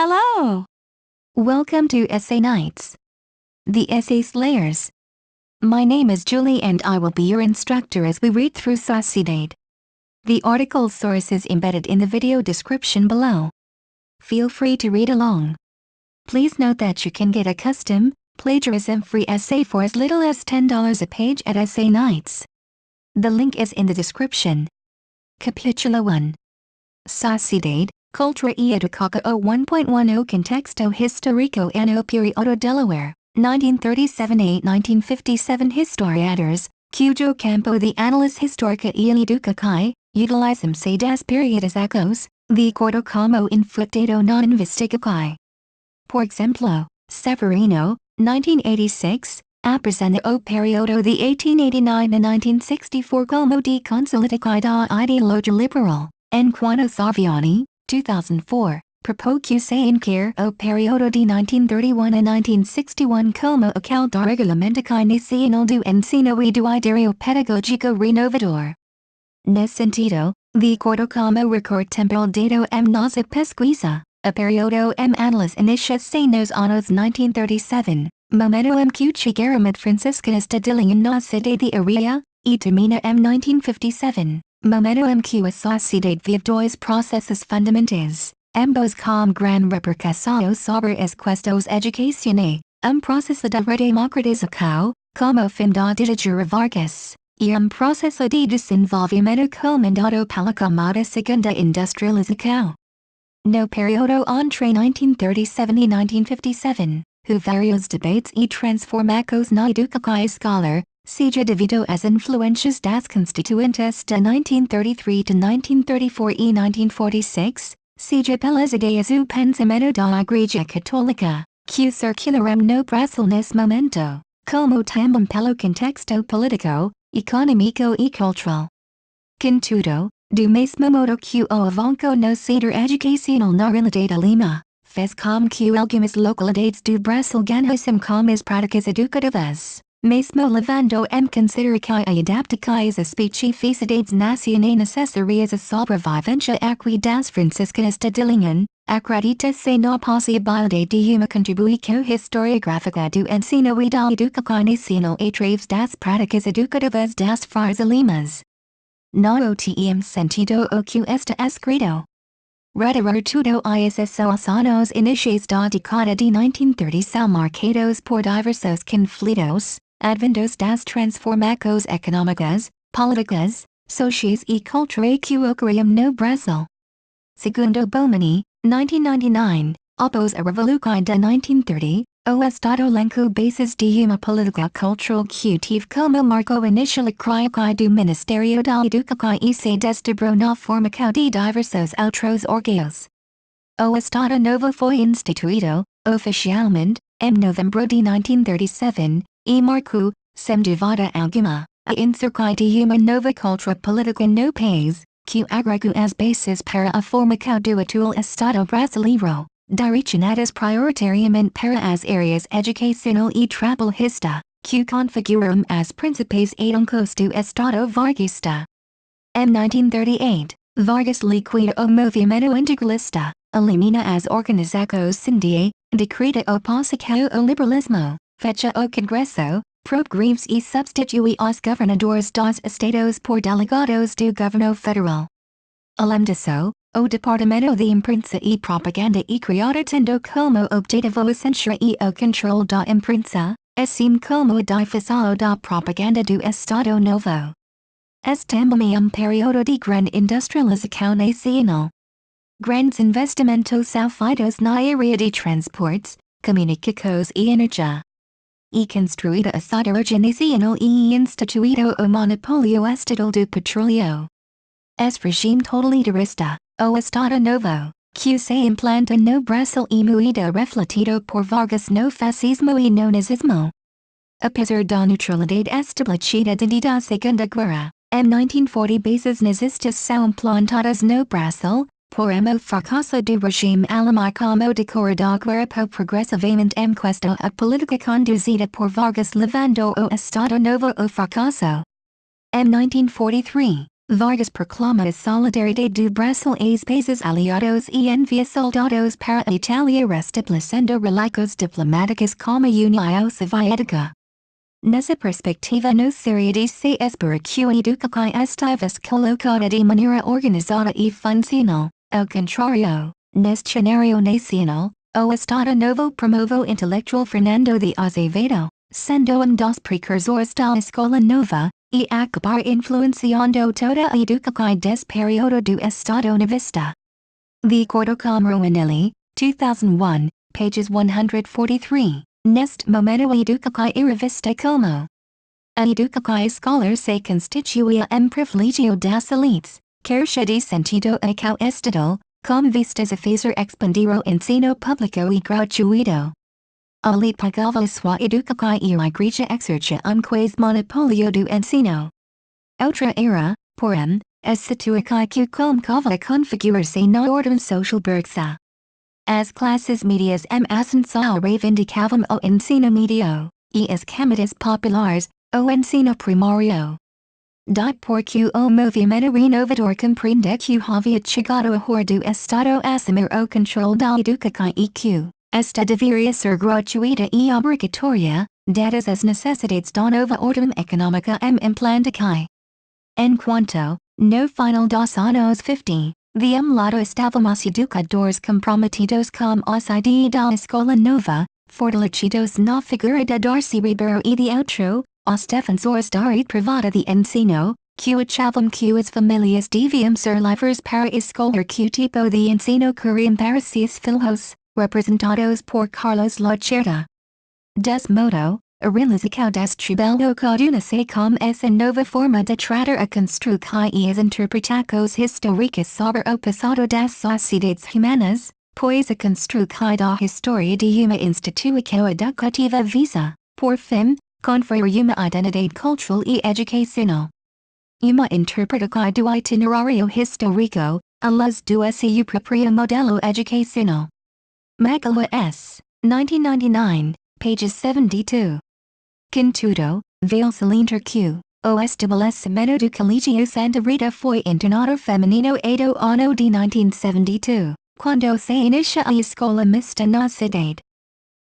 Hello! Welcome to Essay Nights, the Essay Slayers. My name is Julie and I will be your instructor as we read through Sociedade. The article source is embedded in the video description below. Feel free to read along. Please note that you can get a custom, plagiarism-free essay for as little as $10 a page at Essay Nights. The link is in the description. Capítulo 1. Sociedade, Cultura e Educação 1.10 Contexto Histórico no Período Delaware, 1937–1957 Historiadores, cujo campo de análise histórica e educação, utilizam-se das periodizações, de acordo como influido na investigação. Por exemplo, Severino, 1986, apresenta o período de 1889–1964 como de consolidação da ideologia liberal, enquanto Sarviani, 2004, propôs que se enquer o período de 1931–1961 como aquele da regulamentação nacional do ensino e do ideário pedagógico renovador. Nesse sentido, de acordo com o recorde temporal dado nossa pesquisa, o período análise inicia-se nos anos 1937, momento que chegaram franciscanistas de linha na cidade de Areia, e termina em 1957. Momento que a sociedade vive dois processos fundamentais, ambos com grande repercussão sobre as questões educacionais, processo de redemocratização, como o fim da ditadura Vargas, e processo de desenvolvimento comandado pela camada segunda industrialização. No período entre 1937 e 1957, houve vários debates e transformações na educação escolar, seja devido às influências das constituintes de 1933–1934 e 1946, seja pelas ideias do pensamento da Igreja Católica, que circularam no Brasil nesse momento, como também pelo contexto político, econômico e cultural. Contudo, do mesmo modo que o avanço no setor educacional na realidade Lima, fez com que algumas localidades do Brasil ganhassem com as práticas educativas, mesmo levando em consideração a adaptação às especificidades nacionais necessárias à sobrevivência aqui das franciscanistas de linha, acredita-se na possibilidade de uma contribuição historiográfica do ensino e da educação nacional através das práticas educativas das Farsa Limas. Não tem sentido o que está escrito. Retirar tudo isso os anos iniciais da década de 1930 são marcados por diversos conflitos, advindos das transformações econômicas, políticas, sociais e culturais que ocorriam no Brasil. Segundo Bomani, 1999, após a Revolução de 1930, o Estado lançou bases de uma política cultural que teve como marco inicial a criação do Ministério da Educação e se desdobrou na formação de diversos outros órgãos. O Estado Novo foi instituído, oficialmente, em novembro de 1937, e marcou, sem dúvida alguma, a inserção de uma nova cultura política no país, que agregou as bases para a formação do atual Estado brasileiro, direcionadas prioritariamente para as áreas educacional e trabalhista, que configuram as principais etancos do Estado varguista. Em 1938, Vargas liquida o movimento integralista, elimina as organizações sindicatais, decreta o pacifico o liberalismo, fecha o Congresso, progreves e substitui os governadores dos estados por delegados do governo federal. Além disso, o Departamento de Imprensa e Propaganda é criado tendo como objetivo a censura e o controle da imprensa, assim como a difusão da propaganda do Estado Novo. Também período de grande industrialização nacional. Grandes investimentos são feitos na área de transportes, comunicações e energia. E construída a siderurgia nacional e instituído o monopólio estatal do petróleo. Regime totalitarista, o Estado Novo, que se implanta no Brasil e muito refletido por Vargas no fascismo e no nazismo. Apesar da neutralidade estabelecida desde a Segunda Guerra, em 1940 bases nazistas são implantadas no Brasil, porém o fracasso do regime alemão como decora da guerra progressivamente questionou a política conduzida por Vargas levando o Estado Novo ao fracasso. Em 1943, Vargas proclama a solidaridade do Brasil aos países aliados e envia soldados para a Itália restablecendo relações diplomáticas como a União Soviética. Nessa perspectiva não seria de se esperar que o educação estivesse colocada de maneira organizada e funcional. Ao contrário, neste cenário nacional, o Estado Novo promoveu intelectual Fernando de Azevedo, sendo dos precursores da Escola Nova, e acabar influenciando toda a educação desse período do Estado Novista. De acordo com Romanelli, 2001, pages 143, neste momento a educação era vista como a educação escolar se constituía privilégio das elites, carece de sentido ao Estado, com vistas a fazer expandir o ensino público e gratuito. A elite pagava sua educação e a igreja exercia quase monopólio do ensino. Outra era, porém, a situação que colocava a configurar-se na ordem social burguesa. As classes médias ascensão reivindicavam o ensino médio, e as camadas populares, o ensino primário. Daí porque o movimento renovador compreende que havia chegado a hora do Estado assumir o controle da educação e que esta deveria ser gratuita e obrigatória, dadas as necessidades da nova ordem econômica implantada. Enquanto, no final dos anos 50, de lado estavam os educadores comprometidos com as ideias da escola nova, fortalecidos na figura de Darcy Ribeiro e de outro, os defensores da rede privada de ensino, que achavam que as famílias deviam ser livres para escolher que tipo de ensino queriam para seus filhos, representados por Carlos Lacerda. Desse modo, a realização desse trabalho coaduna-se com essa nova forma de tratar a construção e as interpretações históricas sobre o passado das sociedades humanas, pois a construção da história de uma instituição educativa visa, por fim, conferir uma identidade cultural e educacional. Uma interpretação do itinerário histórico, à luz do seu próprio modelo educacional. Magala S., 1999, pages 72. Contudo, veio-se que o estabelecimento do Colégio Santa Rita foi internado feminino do ano de 1972, quando se inicia a escola mista na cidade.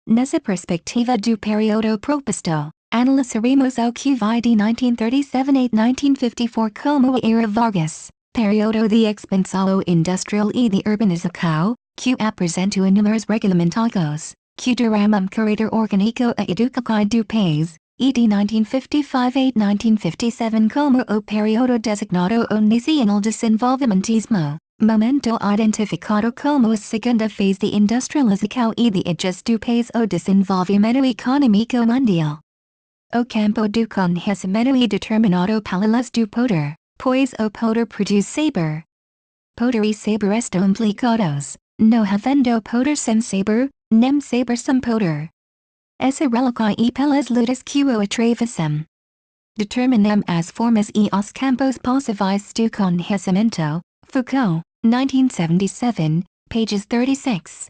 Nessa perspectiva do período proposto, analisaremos o que vai de 1937 a 1954 como a era Vargas, período de expansão industrial e de urbanização, que apresenta inúmeros regulamentos, que deram caráter orgânico à educação do país, e de 1955 a 1957 como o período designado o Nacional Desenvolvimentismo, momento identificado como a segunda fase de industrialização e de ajuste do país ao desenvolvimento econômico mundial. O campo do conhecimento é determinado pela luz do poder, pois o poder produz saber. Poder e saber estão implicados, não havendo poder sem saber, nem saber sem poder. Essa relação e pelas lutas que o atravessam. Determinam as formas e os campos possíveis do conhecimento. Foucault, 1977, pages 36.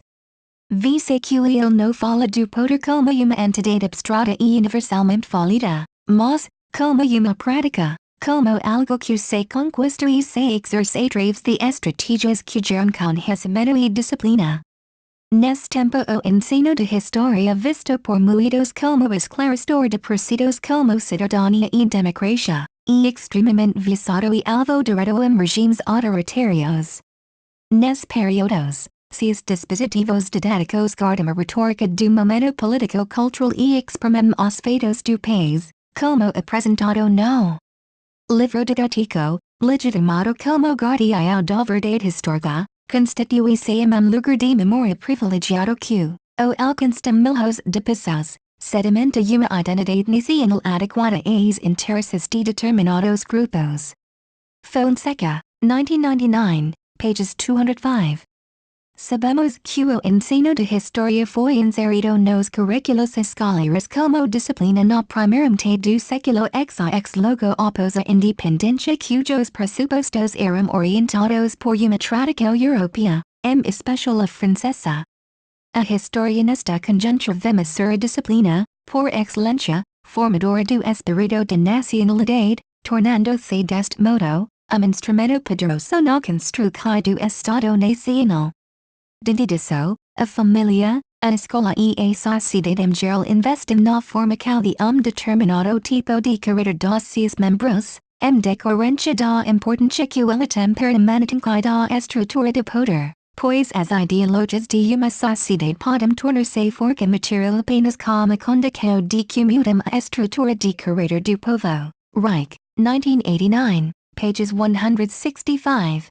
Vê-se que ele não fala do poder como uma entidade abstrata e universalmente válida, mas, como uma prática, como algo que se conquista e se exerce através de estratégias que geram conhecimento e disciplina. Nesse tempo o ensino de história visto por muitos como esclarecedor de preceitos como cidadania e democracia, e extremamente visado e alvo direto em regimes autoritários. Nesses períodos, seus dispositivos didáticos guardam a retórica do momento político-cultural e exprimem os fatos do país, como apresentado no livro didático, legitimado como guardião da verdade histórica, constitui-se lugar de memória privilegiado que, o alcance de milhões de pessoas, sedimenta uma identidade nacional adequada aos interesses de determinados grupos. Fonseca, 1999, pages 205. Sabemos que o ensino de história foi inserido nos currículos escolares como disciplina na primeira metade do século XX logo após a independência cujos pressupostos eram orientados por uma tradição europeia, em especial a francesa. A história nesta conjuntura vemos ser a disciplina, por excelência, formadora do espírito de nacionalidade, tornando-se deste modo, un instrumento poderoso no construcai do Estado Nacional. Dindidiso, a família, a escola e a sociedade em geral investem na formação de determinado tipo de caráter dos seus membros, decorrência da importância que ela tem para manter da estrutura de poder, pois as ideologias de uma sociedade podem tornar-se forca material apenas como condição de que mudem a estrutura de caráter do povo. Reich, 1989, pages 165.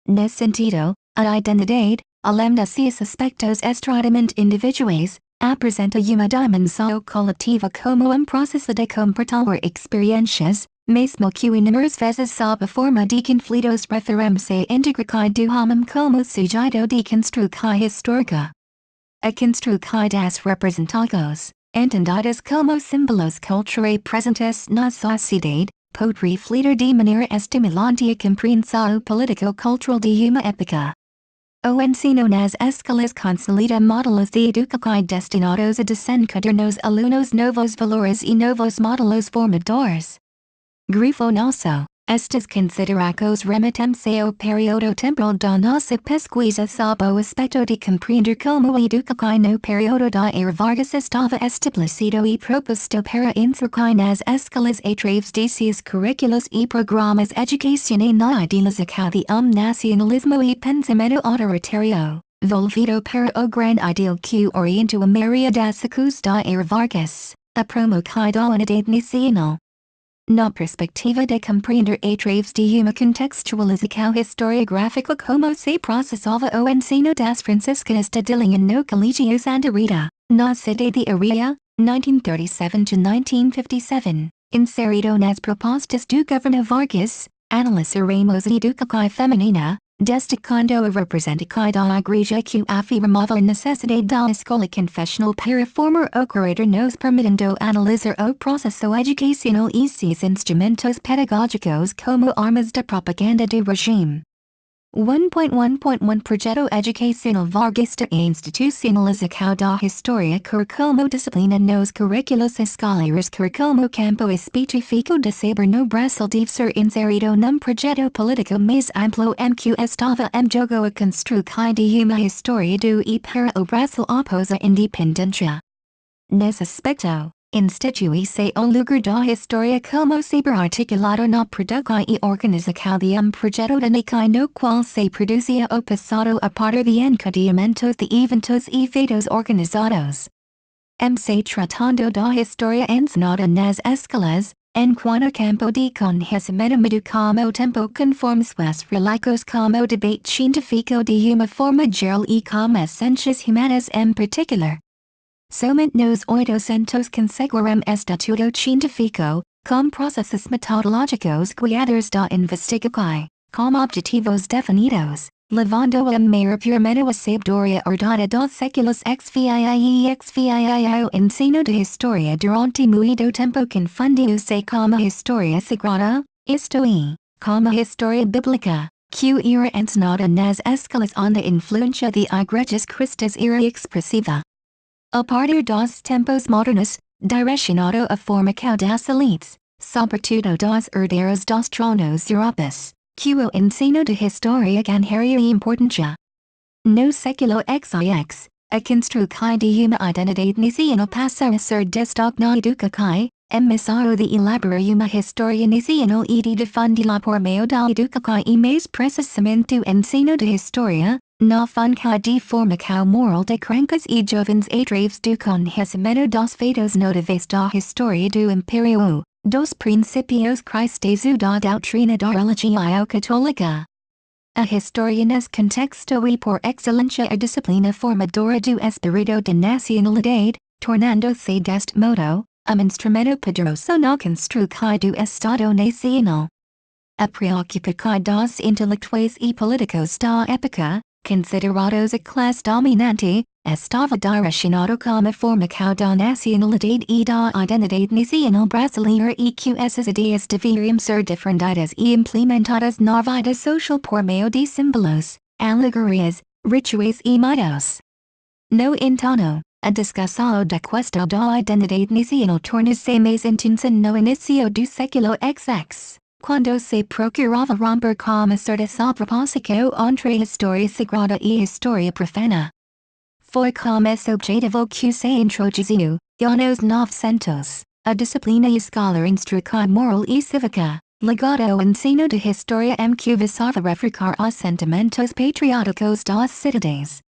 Nesse sentido, a identidade, além de seus aspectos estritamente individuais, apresenta uma dimensão coletiva como processo de compartilhar experiências, mesmo que inúmeras vezes sob a forma de conflitos referem-se integricai do homem como sujeito de construção histórica. A construção das representações, entendidas como símbolos culturais presentes na sociedade, pode refletir de maneira estimulante a compreensão político-cultural de uma época. O ensino nas escolas consolida modelos de educação destinados a desencadear nos alunos novos valores e novos modelos formadores. Grifo nosso, estas considerações remetem-se ao período temporal da nossa pesquisa sob o aspecto de compreender como a educação no período da era Vargas estava estabelecido e proposto para inserção nas escolas através de seus currículos e programas educacionais na idealização de nacionalismo e pensamento autoritário, volvido para o grande ideal que orientou a maioria das secus da era Vargas, a promoção da unidade nacional. Na perspectiva de compreender através de uma contextualização historiográfica como se processava o ensino das franciscanas de linha no Colégio Santa Rita, na cidade de Areia, 1937–1957, inserido nas propostas do governo Vargas, analisaremos a educação feminina, destacando a representação da igreja que afirmava a necessidade da escola confessional para formar o caráter nos permitindo analisar o processo educacional e seus instrumentos pedagógicos como armas de propaganda do regime. 1.1.1 Projeto Educacional Varguista e institucionalização da história como disciplina nos currículos escolares como campo específico de saber no Brasil deve ser inserido num projeto político mais amplo em que estava em jogo a construção de uma história do e para o Brasil após a independência. Nesse aspecto, institui-se o lugar da história como saber articulado na produção e organização de projeto de nação no qual se produzia o passado a partir de encadeamentos de eventos e feitos organizados. Se tratando da história ensinada nas escolas, enquanto campo de conhecimento medo como tempo conforme suas relações como debate científico de uma forma geral e como ciências humanas em particular. Somente nos 800 conseguirem estatuto científico, com processos metodológicos guiados da investigação, com objetivos definidos, levando a maior puramente a sabedoria herdada dos séculos XVII o ensino de história durante muito tempo confundiu-se como história sagrada, isto é, como história bíblica, que era ensinada nas escolas onde a influência de igrejas cristas era expressiva. A partir dos tempos modernos, direcionado a formação das elites, sobretudo dos herdeiros dos tronos europeus, que o ensino de história ganharia importância. No século XX, a construção de uma identidade nacional passa a ser destaque na educação, emissário de elaborar uma história nacional e de difundê-la por meio da educação e mais precisamente do ensino de história, na função de formação moral de crianças e jovens através do conhecimento dos feitos notáveis da história do Império, dos princípios cristãos e da doutrina da religião católica. A história nesse contexto e por excelência a disciplina formadora do espírito de nacionalidade, tornando-se deste modo, instrumento poderoso na construção do Estado Nacional. A preocupação dos intelectuais e políticos da época, considerados a classe dominante, estava direcionado como a formação da nacionalidade e da identidade nacional brasileira e que essas ideias deveriam ser defendidas e implementadas na vida social por meio de símbolos, alegorias, rituais e mitos. No entanto, a discussão da questão da identidade nacional torna-se mais intensa no início do século XX, Cuando se procuraba romper como certa sobre proposico entre historia sagrada y historia profana. Foi como objetivo que se introduziu, anos 900, a disciplina escolar instrução moral e cívica, ligado ao ensino de historia que visava refrescar os sentimentos patrióticos dos cidadãos.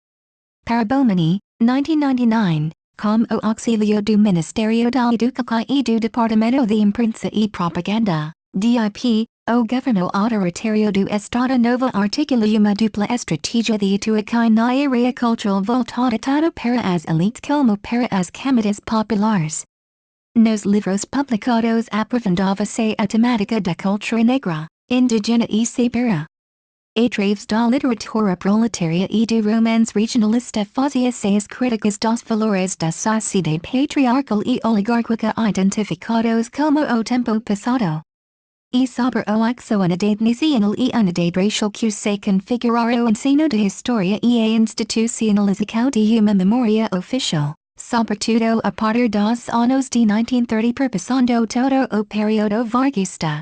Parabomini, 1999, como auxílio do Ministério da Educação e do Departamento de Imprensa e Propaganda, DIP, o governo autoritário do Estado Novo articula uma dupla estratégia de atuação na área cultural voltada tanto para as elites como para as camadas populares. Nos livros publicados aprofundava-se a temática da cultura negra, indígena e caipira. Através da literatura proletária e do romance regionalista fazia-se as críticas dos valores da sociedade patriarcal e oligárquica identificados como o tempo passado. E sobre o axo unidade nacional e unidade racial que se configurar o ensino de história e a institucionalização de uma memória oficial, sobretudo a partir dos anos de 1930 perpassando todo o período varguista.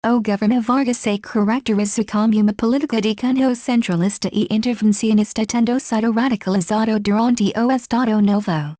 O governo Vargas se caracterizou como uma política de cunho centralista e intervencionista tendo sido radicalizado durante o Estado Novo.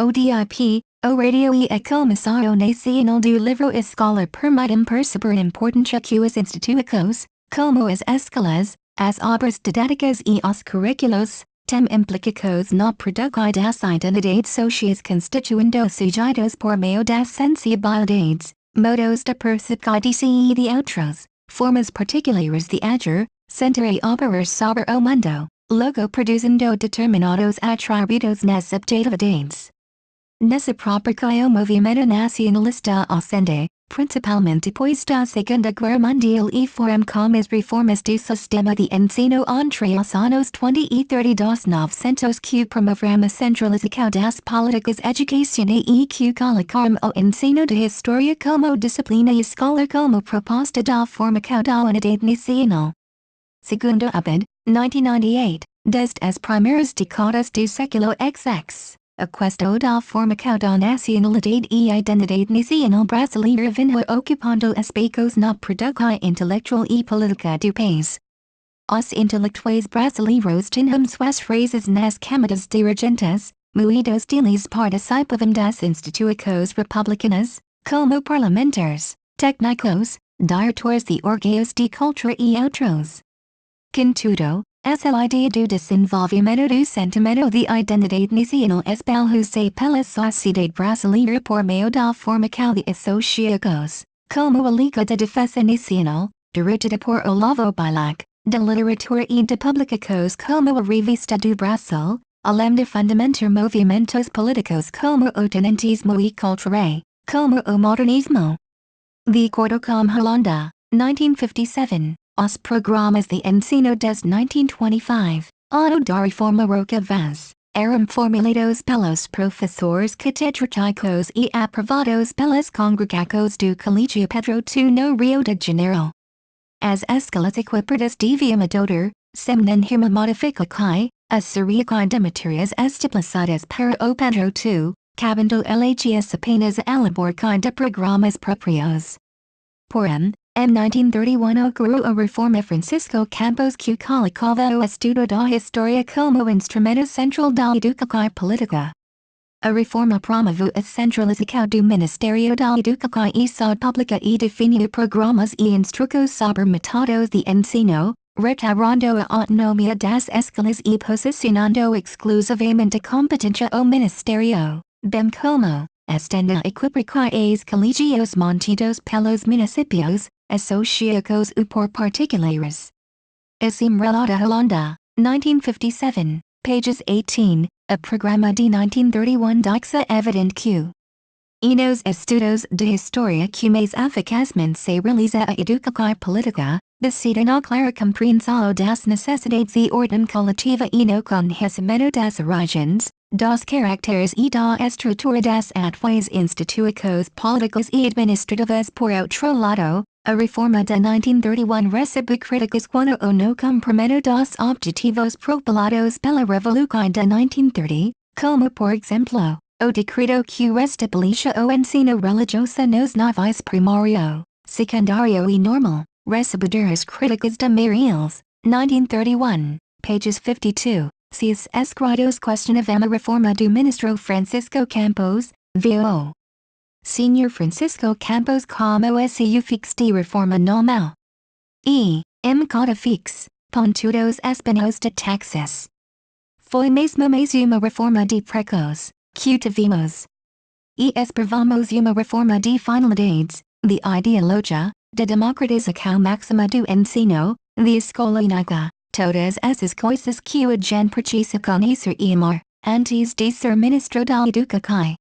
O DIP, o Radio e a Comissão Nacional do Livro Escolar permitem perceber a importância que os institutos, como as escolas, as obras didáticas e os currículos, têm implicados na produção das identidades sociais constituindo sujeitos por meio das sensibilidades, modos de percepção de si e de outros, formas particulares de agir, sentir e operar sobre o mundo, logo produzindo determinados atributos nas subjetividades. Nessa própria o movimento nacionalista ascende, principalmente depois da Segunda Guerra Mundial e foram como as reformas do sistema de ensino entre os anos 20 e 30 dos 900 que promoveram a centralização das políticas educacionais e que colocaram o ensino de história como disciplina escolar como proposta da formação da unidade nacional. Segundo Abed, 1998, desde as primeiras décadas do século XX. A questão da formação da nacionalidade e identidade nacional brasileira vinha ocupando espaços na produção intelectual e política do país. Os intelectuais brasileiros tinham suas raízes nas camadas dirigentes, muitos deles participavam das instituições republicanas, como parlamentares, técnicos, diretores de órgãos de cultura e outros. Contudo, essa ideia do desenvolvimento do sentimento de identidade nacional espelhou-se pela sociedade brasileira por meio da formação de associações, como a Liga de Defesa Nacional, dirigida por Olavo Bilac, de literatura e de publicações como a Revista do Brasil, além de fundamentar movimentos políticos como o tenentismo e cultural, como o modernismo. De acordo com Holanda, 1957. Os programas de ensino desde 1925, ano da reforma Roca Vaz, eram formulados pelos professores catedráticos e aprovados pelas congregações do Colégio Pedro II no Rio de Janeiro. As escolas equipadas deviam adotar, sem nenhuma modificação, a série de matérias estabelecidas para o Pedro II, cabendo elegias apenas a elaboração de programas próprios. Porém, em 1931 ocorreu a reforma Francisco Campos que colocava o estudo da história como instrumento central da educação política. A reforma promoveu a centralização do Ministério da Educação e Saúde Pública e definiu programas e instruções sobre métodos de ensino, retirando a autonomia das escolas e posicionando exclusivamente a competência ao Ministério, bem como, estando a equipar os colégios mantidos pelos municípios, associados por particulares. Assim relata Holanda, 1957, pages 18, a programa de 1931 dixa evidente que nos estudos de história que mais eficazmente se realiza a educação política, decide na clara compreensão das necessidades e ordem coletiva e no conhecimento das origens, dos caracteres e da estrutura das atuais instituições políticas e administrativas por outro lado. A reforma de 1931 recebe críticas quando o no cumprimento dos objetivos propalados pela Revolução de 1930, como por exemplo, o decreto que restabelecia o ensino religioso nos níveis primário, Secundario e normal, recibidores críticas de Mariels, 1931, pages 52. Cis escritos question of Emma Reforma do Ministro Francisco Campos, VO. Senior Francisco Campos como SU fix de Reforma Normal. M. Cauda fix, pontudos espinos de Texas. Foi mesmo uma reforma de precos, que tivemos. E espervamos uma reforma de finalidades, the ideologia, de democratização máxima do ensino, the escola única, todas essas coisas que a gente precisa conhecer e amar, antes de ser ministro da educação.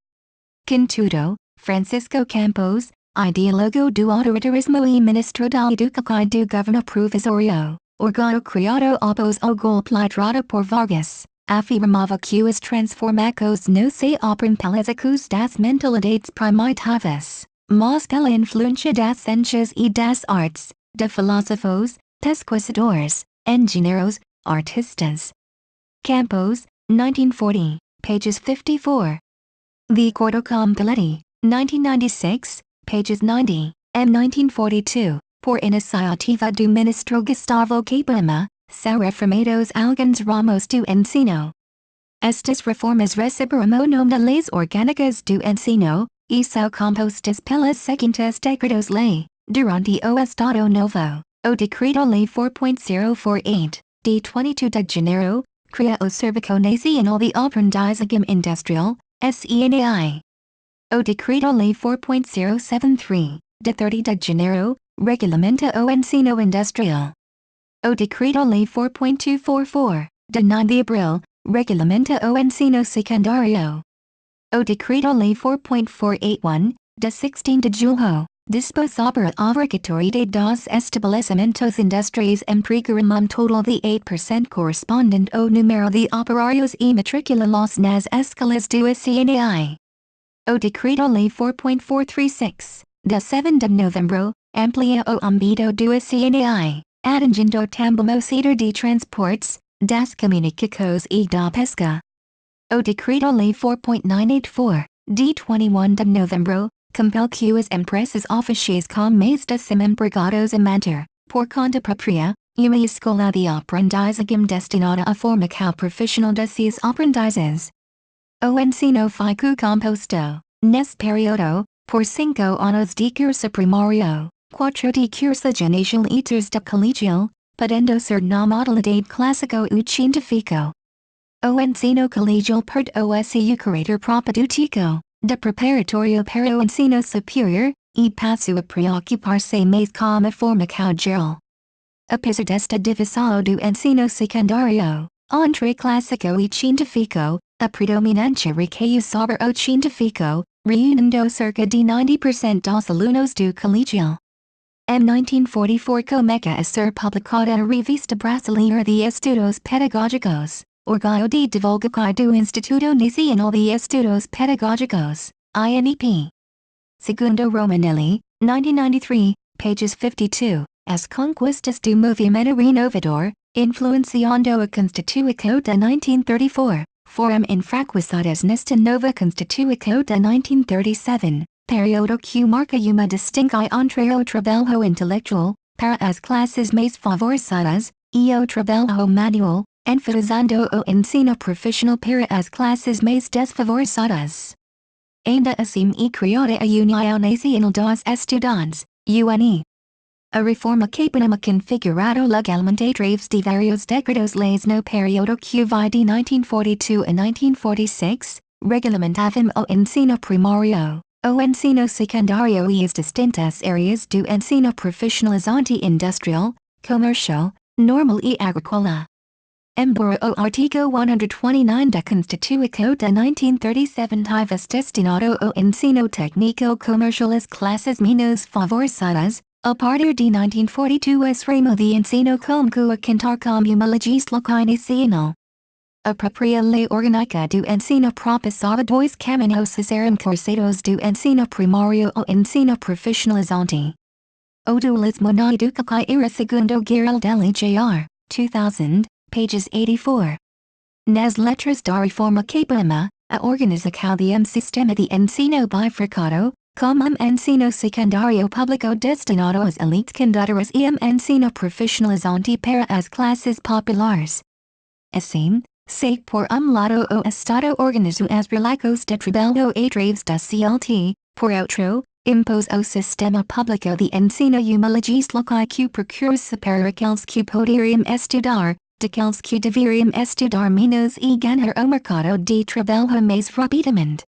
Contudo, Francisco Campos, ideólogo do autoritarismo e ministro da educação do governo provisório, órgão criado após o golpe liderado por Vargas, afirmava que as transformações não se operam pelas ecos das mentalidades primitivas, mas pela influência das ciências e das artes, de filósofos, pesquisadores, engenheiros, artistas. Campos, 1940, pages 54. The Acordo com Pelletti, 1996, pages 90, M. 1942, por iniciativa do ministro Gustavo Capanema, são reformados alguns ramos do ensino. Estas reformas receberam o nome de leis orgânicas do ensino, e são compostas pelas seguintes decretos-lei, durante o Estado Novo, o Decreto-Lei 4.048, de 22 de janeiro, cria o Serviço Nacional de Aprendizagem Industrial, SENAI. O Decreto-Lei 4.073, de 30 de janeiro, regulamenta o ensino industrial. O Decreto-Lei 4.244, de 9 de abril, regulamenta o ensino secundário. O Decreto-Lei 4.481, de 16 de julho, dispõe sobre a obrigatoriedade dos estabelecimentos industriais empregarem total de 8% correspondente ao número de operários e matriculados nas escolas do SENAI. O Decreto-Lei 4.436, de 7 de novembro, amplia o âmbito do SENAI, atingindo também o setor de transportes, das comunicações e da pesca. O Decreto-Lei 4.984, de 21 de novembro, compel que as empresas oficiais com mais de 100 empregados a manter, por conta própria, uma escola de aprendizagem destinada a formação profissional de seus aprendizes. O ensino fica composto, nesse período, por 5 anos de curso primário, 4 de curso ginasial e 3 de colegial, podendo ser na modalidade clássico ou científico. O ensino colegial perde o seu caráter propedêutico, de preparatório para o ensino superior, e passa a preocupar-se mais com a formação geral. Apesar desta divisão do ensino secundário, entre clássico e científico, a predominância recaiu sobre o científico, reunindo cerca de 90% dos alunos do colegial. Em 1944 começa a ser publicada a Revista Brasileira de Estudos Pedagógicos, órgão de divulgação do Instituto Nacional de Estudos Pedagógicos, INEP. Segundo Romanelli, 1993, pages 52, As Conquistas do Movimento Renovador, influenciando a Constituição de 1934, foram enfraquecidas nesta nova Constituição de 1937, período que marca uma distinção entre o trabalho intelectual, para as classes mais favorecidas, e o trabalho manual, enfatizando o ensino profissional para as classes mais desfavorecidas. Ainda assim e criada a União Nacional dos Estudantes, UNE. A reforma Capanema configurado legalmente através de vários decretos-leis no período que vai de 1942 a 1946, regulamentavam o ensino primário, o ensino secundário e as distintas áreas do ensino profissionalizante industrial, comercial, normal e agrícola. Embora o artigo 129 da Constituição de 1937 tivesse destinado o ensino técnico-comercial às classes menos favorecidas, a partir de 1942 ramo de ensino começou a contar com uma legislação nacional. A própria lei orgânica do ensino propisava dois caminhos a serem cursados do ensino primário ao ensino profissionalizante. O dualismo na educação era segundo Giraldelli Jr., 2000, pages 84. Nas letras da reforma Capanema, a organização de sistema de ensino bifurcado, como ensino secundario público destinado às elites candidatas e ensino profissionalizante para as classes populares. Assim, se por lado o Estado organizou as relações de trabalho através da CLT, por outro, impôs ao sistema público de ensino uma legislação que procura separar aqueles que poderiam estudar, daqueles que deveriam estudar menos e ganhar o mercado de trabalho mais rapidamente.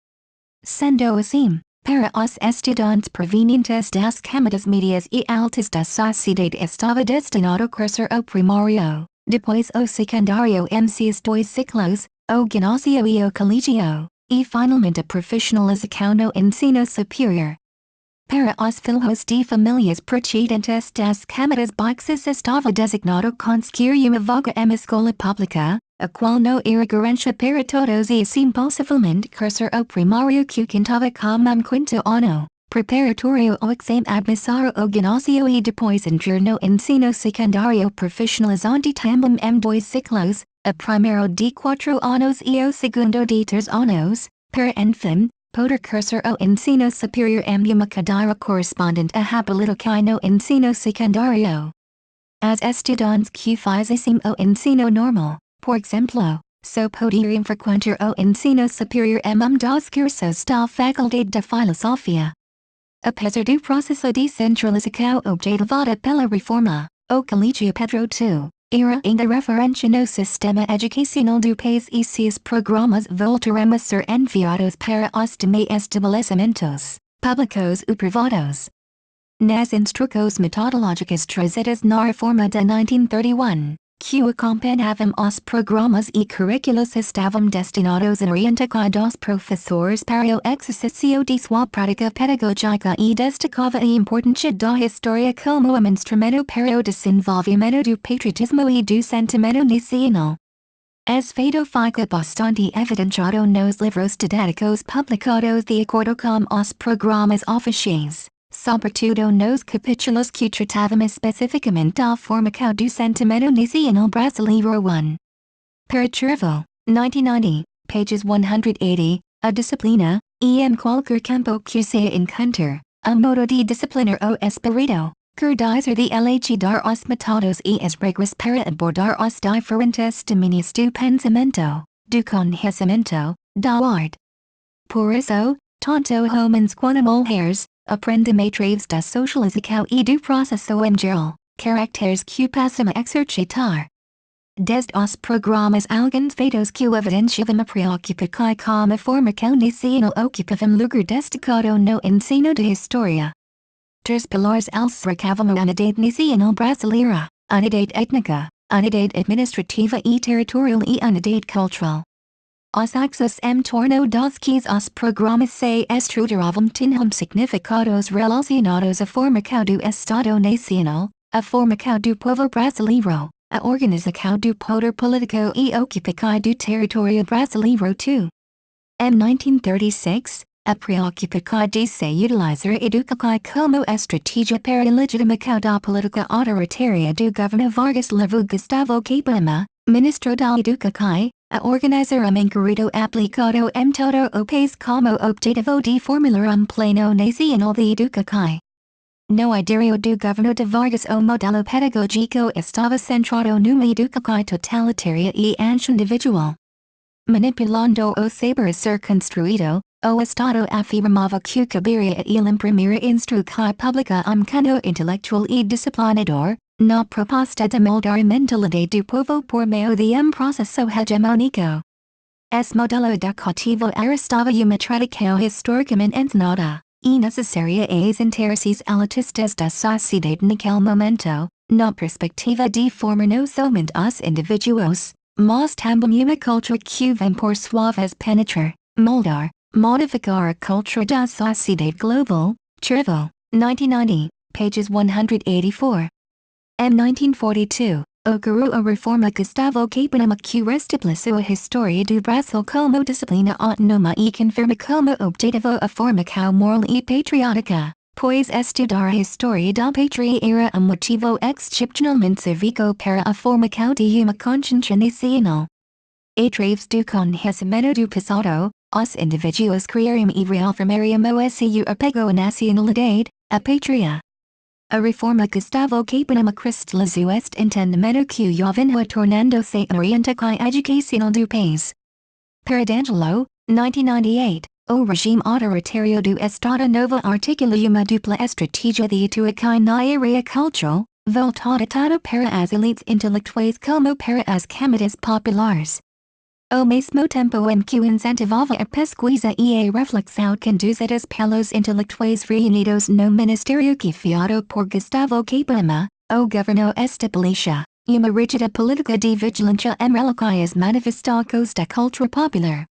Sendo assim, para os estudantes provenientes das camadas médias e altas da sociedade estava destinado a crescer o primário, depois o secundário seus dois ciclos, o ginásio e o colégio, e finalmente a profissionalização no ensino superior. Para os filhos de famílias procedentes das camadas baixas estava designado conseguir uma vaga em escola pública, a qual não era garantia para todos e assim possivelmente cursar o primário que contava como quinto ano, preparatório ou exame admissório ao ginásio e depois entrar no ensino secundário profissionalizante também em dois ciclos, o primeiro de 4 anos e o segundo de 3 anos, para enfim, poder cursar o ensino superior em uma cadeira correspondente à habilitação no ensino secundário. As estudantes que fizessem o ensino normal, por exemplo, só poderiam frequentar o ensino superior em dos cursos da Faculdade de Filosofia. Apesar do processo de centralização objetivada pela reforma, o Colégio Pedro II era ainda referência no sistema educacional do país e seus programas voltaram a ser enviados para os demais estabelecimentos, públicos ou privados. Nas instruções metodológicas trazidas na reforma de 1931, que acompanhavam os programas e currículos estavam destinados a orientar dos professores para o exercício de sua prática pedagógica e destacava a importância da história como um instrumento para o desenvolvimento do patriotismo e do sentimento nacional. Esse feito fica bastante evidenciado nos livros didáticos publicados de acordo com os programas oficiais, sobretudo nos capítulos que tratavam especificamente da formação do sentimento nacional brasileiro 1. Para Chervil, 1990, pages 180, a disciplina, e em qualquer campo que se encontrar, a modo de disciplinar o espírito, cuidar de elucidar os métodos e as regras para abordar os diferentes domínios do pensamento, do conhecimento, da arte. Por isso, tanto homens quanto mulheres, aprendem através da socialização e do processo em geral, caracteres que passam a exercitar. Desde os programas alguns feitos que evidenciavam a preocupação com a formação nacional ocupavam lugar destacado no ensino de história. Três pilares eles recavam a unidade nacional brasileira, unidade étnica, unidade administrativa e territorial e unidade cultural. Os axis em torno dos que os programas se estruturavam tinham significados relacionados à formação do Estado Nacional, a formação do povo brasileiro, a organização do poder político e ocupação do território brasileiro 2. Em 1936, a preocupação de se utilizar a educação como estratégia para a legitimação da política autoritária do governo Vargas levou Gustavo Capanema, ministro da Educação, a organizar inquérito aplicado em todo o país como objetivo de formular plano nacional de educação. No ideário do governo de Vargas o modelo pedagógico estava centrado numa educação totalitária e anti-individual. Manipulando o saber a ser construído, o Estado afirmava que caberia a ele imprimir a instrução pública cunho intelectual e disciplinador, na proposta de moldar a mentalidade do povo por meio de processo hegemônico. Esse modelo educativo arrastava uma tradição historicamente ensinada, e necessária aos interesses elitistas da sociedade naquele momento, na perspectiva de formar não somente os indivíduos, mas também uma cultura que vem por sua vez penetrar, moldar, modificar a cultura da sociedade global. Chervil, 1990, pages 184. Em 1942, ocorreu a reforma Gustavo Capanema que restabeleceu a história do Brasil como disciplina autônoma e confirma como objetivo a formação moral e patriótica, pois estudar a história da pátria era motivo excepcionalmente cívico para a formação de uma consciência nacional. Através do conhecimento do passado, Os individuos crearum e reafirmarium OSCU apego a nacionalidade, a patria. A reforma Gustavo Capanema cristalizou este entendimento que vinha tornando-se orientação educacional do país. Paradangelo, 1998, o regime autoritário do Estado Novo articula uma dupla estratégia de atuação na área cultural, voltada tanto para as elites intelectuais como para as camadas populares. Ao mesmo tempo em que incentivava a pesquisa e a reflexão conduzidas pelos intelectuais reunidos no ministério que fiado por Gustavo Capanema, o governo estabelecia uma rígida política de vigilância em relação às manifestações da cultura popular.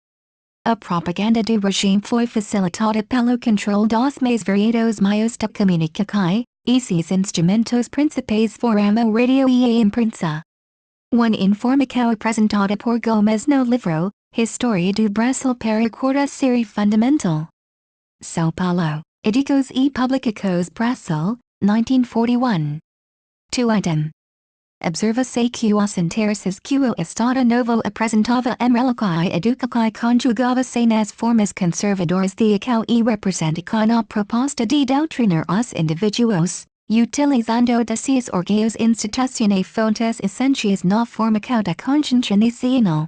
A propaganda do regime foi facilitada pelo controle dos mais variados meios de comunicação, e seus instrumentos principais foram o rádio e a imprensa. Uma informação apresentada por Gomes no livro, História do Brasil para quarta série fundamental. São Paulo, Edicos e Publicações Brasil, 1941. 2 item. Observa-se que os interesses que o Estado Novo apresentava em relação à educação conjugava-se nas formas conservadoras de ação e representação a proposta de doutrinar os indivíduos, utilizando de seus órgãos institucionais fontes essências na formação da consciência nacional.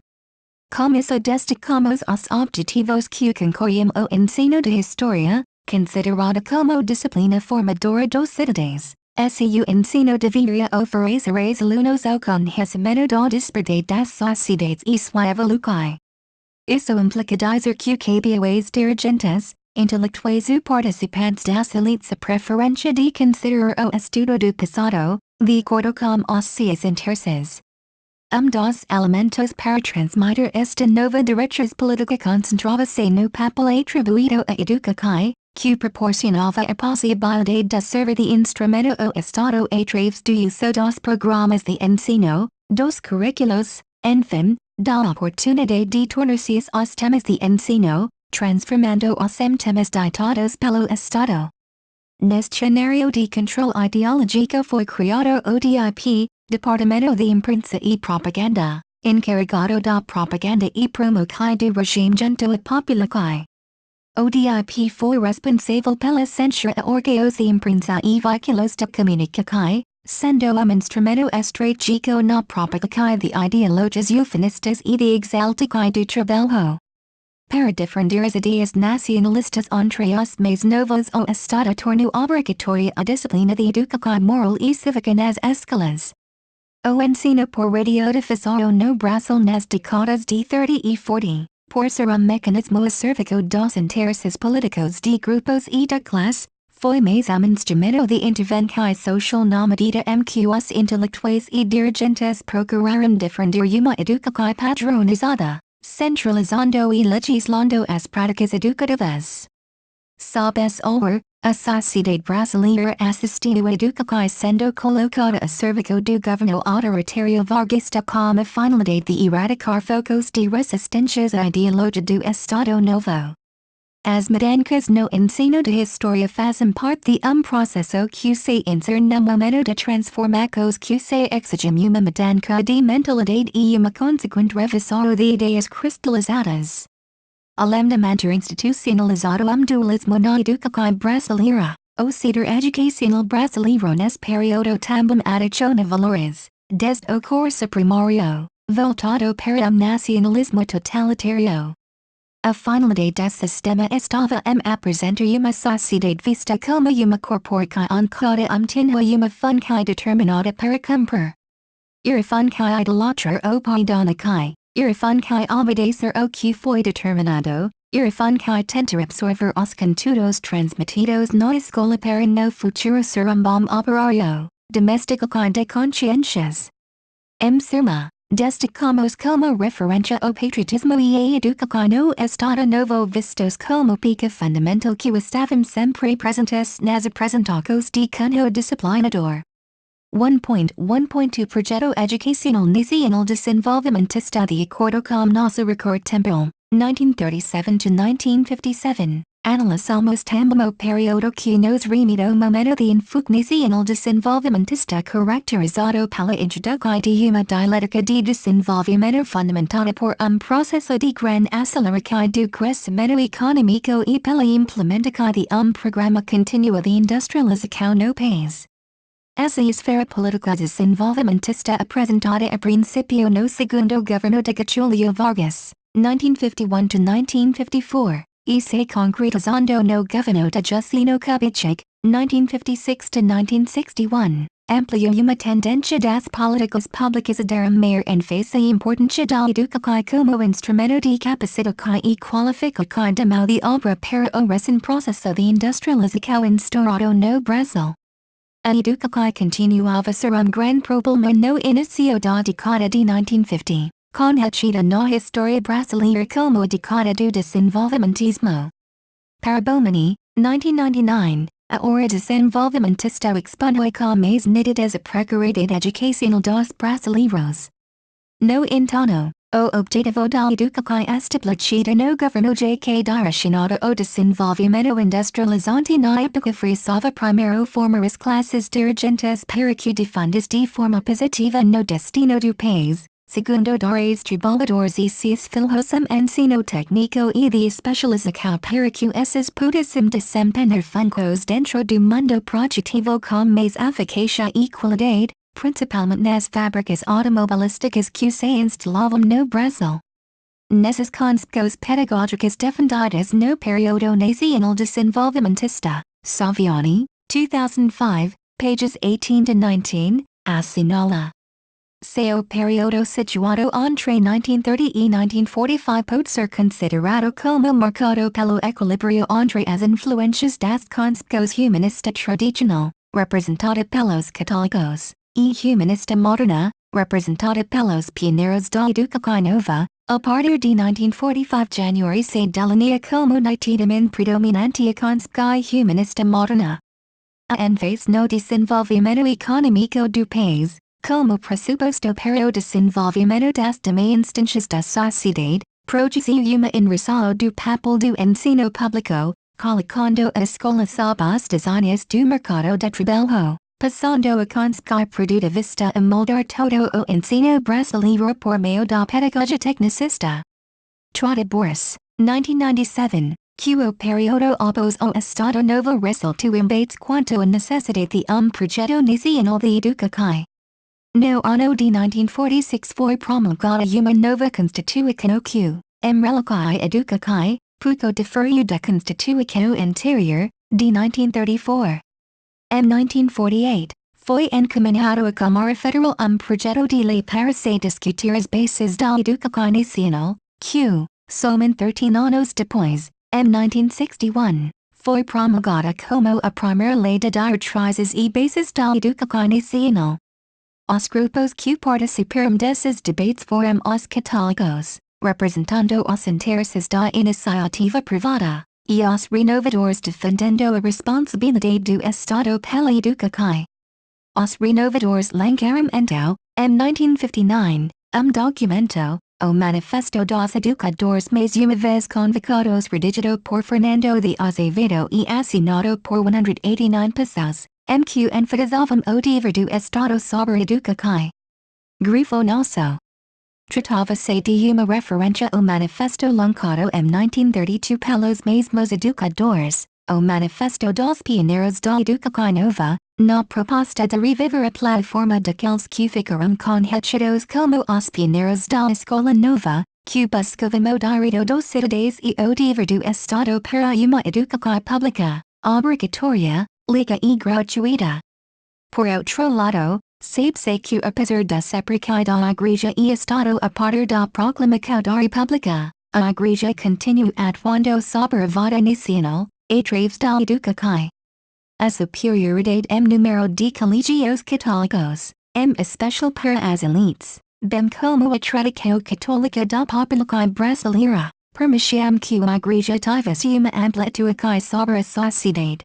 Como isso destacamos os objetivos que concorriam ao ensino de história, considerada como disciplina formadora dos cidadãos. O ensino deveria oferecer aos alunos o conhecimento da disparidade das sociedades e sua evolução. Isso implica dizer que cabia aos dirigentes, intelectuais e participantes das elites a preferência de considerar o estudo do passado, de acordo com os seus interesses. Dos elementos para transmitir esta nova diretriz política concentrava-se no papel atribuído à educação, que proporcionava a possibilidade de servir de instrumento ao Estado através do uso dos programas de ensino, dos currículos, enfim, da oportunidade de tornar-se os temas de ensino, transformando-os em temas ditados pelo Estado. Neste cenário de controle ideológico foi criado o DIP, Departamento de Imprensa e Propaganda, encarregado da propaganda e promoção do regime junto à população. O DIP foi responsável pela censura a órgãos de imprensa e veículos de comunicação, sendo um instrumento estratégico na propagação de ideologias eufemistas e de exaltação do trabalho. Para defender as ideias nacionalistas entre os mais novos o Estado tornou obrigatória a disciplina de educação moral e cívica nas escolas. O ensino por radio difusão no Brasil nas décadas de 30 e 40. Por ser mecanismo a serviço dos interesses políticos de grupos e de classe, foi mais instrumento de intervenção social na medida em que os intelectuais e dirigentes procuraram defender uma educação padronizada, centralizando e legislando as práticas educativas. Sob-esse olhar, a sociedade brasileira assistiu à educação sendo colocada a serviço do governo autoritário varguista com a finalidade de erradicar focos de resistências à ideologia do Estado Novo. As mudanças no ensino de história fazem parte de processo que se insere no momento de transformações que se exigem uma mudança de mentalidade e uma consequente revisão de ideias cristalizadas. Além de manter institucionalizado dualismo na educação brasileira, o setor educacional brasileiro nesse período também adiciona valores, desde o curso primário, voltado para nacionalismo totalitário. A finalidade desse sistema estava em apresentar uma sociedade vista como uma corporação cada tinha uma função determinada para cumprir. Era função idolatrar o pai da nação. Era função obedecer o que foi determinado, era função tentar absorver os conteúdos transmitidos na escola para no futuro ser bom operário, domesticação de consciências. Em suma, destacamos como referência ao patriotismo e a educação no Estado Novo vistos como pica fundamental que estavam sempre presentes nas apresentações de cunho disciplinador. 1.1.2 Projeto Educacional Nacional Desenvolvimentista de acordo com nosso record temporal, 1937 to 1957, Analisalmos tambamo periodo que nos remito momento de infugnacional desenvolvimentista caracterizado pela introdução de uma dialética de desenvolvimento fundamentada por processo de gran aceleração do crescimento econômico e pela implementação de programa contínuo de industrialização no país. Essa esfera política desenvolvimentista apresentada a princípio no segundo governo de Getúlio Vargas, 1951–1954. E se concretizando no governo de Juscelino Kubitschek, 1956–1961, ampliou uma tendência das políticas públicas a dar maior ênfase à importância da educação como instrumento de capacitação e qualificação da mão de obra para o recém processo de industrialização instaurado no Brasil. A educação continuava a ser grande problema no início da década de 1950. Conhecida na história brasileira como a década do desenvolvimentismo. Para Bomani, 1999, a hora desenvolvimentista exponencial com mais nítidas a precariedade educacional dos brasileiros. No entanto, o objetivo da educação estabelecida no governo de que direcionada o desenvolvimento industrializante na época frisava primeiro formar as classes dirigentes para que defendesse de forma positiva no destino do país. Segundo dar aos trabalhadores e seus filhos ensino técnico e de especialização para que esses pudessem desempenhar funcos dentro do mundo produtivo com mais eficácia e qualidade, principalmente nas fábricas automobilísticas que se instalavam no Brasil. Nessas concepções pedagógicas defendidas no período nacional desenvolvimentista, Saviani, 2005, pages 18–19, assinala. Seu período situado entre 1930 e 1945 pode ser considerado como marcado pelo equilíbrio entre as influências das concepções humanista tradicional, representada pelos católicos, e humanista moderna, representada pelos pioneiros da educação nova. A partir de 1945 January se delineia como nitidamente predominante a concepção humanista moderna. A ênfase no desenvolvimento econômico do país, como pressuposto para o desenvolvimento das demais instâncias da sociedade, produziu uma inversão do papel do ensino público, colocando a escola sob as designas do mercado de trabalho, passando a concepção produtivista a moldar todo o ensino brasileiro por meio da pedagogia tecnicista. Trotta Boris, 1997, que o período opôs ao Estado Novo resultou embates quanto à necessidade de projeto nacional de educação. No ano de 1946 foi promulgada uma nova Constituição que, em relação à educação, pouco diferiu da Constituição anterior, de 1934. Em 1948, foi encaminhado à Câmara Federal projeto de lei para se discutir as bases da educação nacional, que, somente 13 anos depois, em 1961, foi promulgada como a primeira lei de diretrizes e bases da educação nacional. Os grupos que participaram desses debates foram os católicos, representando os interesses da iniciativa privada, e os renovadores defendendo a responsabilidade do Estado pela educação. Os renovadores lançaram então, em 1959, documento, o Manifesto dos Educadores mais uma vez convocados redigido por Fernando de Azevedo e assinado por 189 pessoas. que enfatizavam o dever do Estado sobre a educação. Grifo nosso. Tratava-se de uma referência ao manifesto lançado em 1932 pelos mesmos educadores, o Manifesto dos Pioneiros da Educação Nova, na proposta de reviver a plataforma daqueles que ficaram conhecidos como os pioneiros da Escola Nova, que buscava mudar dos cidadãos e o dever do Estado para uma educação pública, obrigatória, liga e gratuita. Por outro lado, sabe-se que apesar da separação da Igreja e Estado a partir da proclamação da República, a Igreja continua atuando sobre a vida nacional, através da educação. A superioridade em número de colégios católicos, em especial para as elites, bem como a tradição católica da população brasileira, permitiu que a Igreja tivesse uma ampla atuação sobre a sociedade.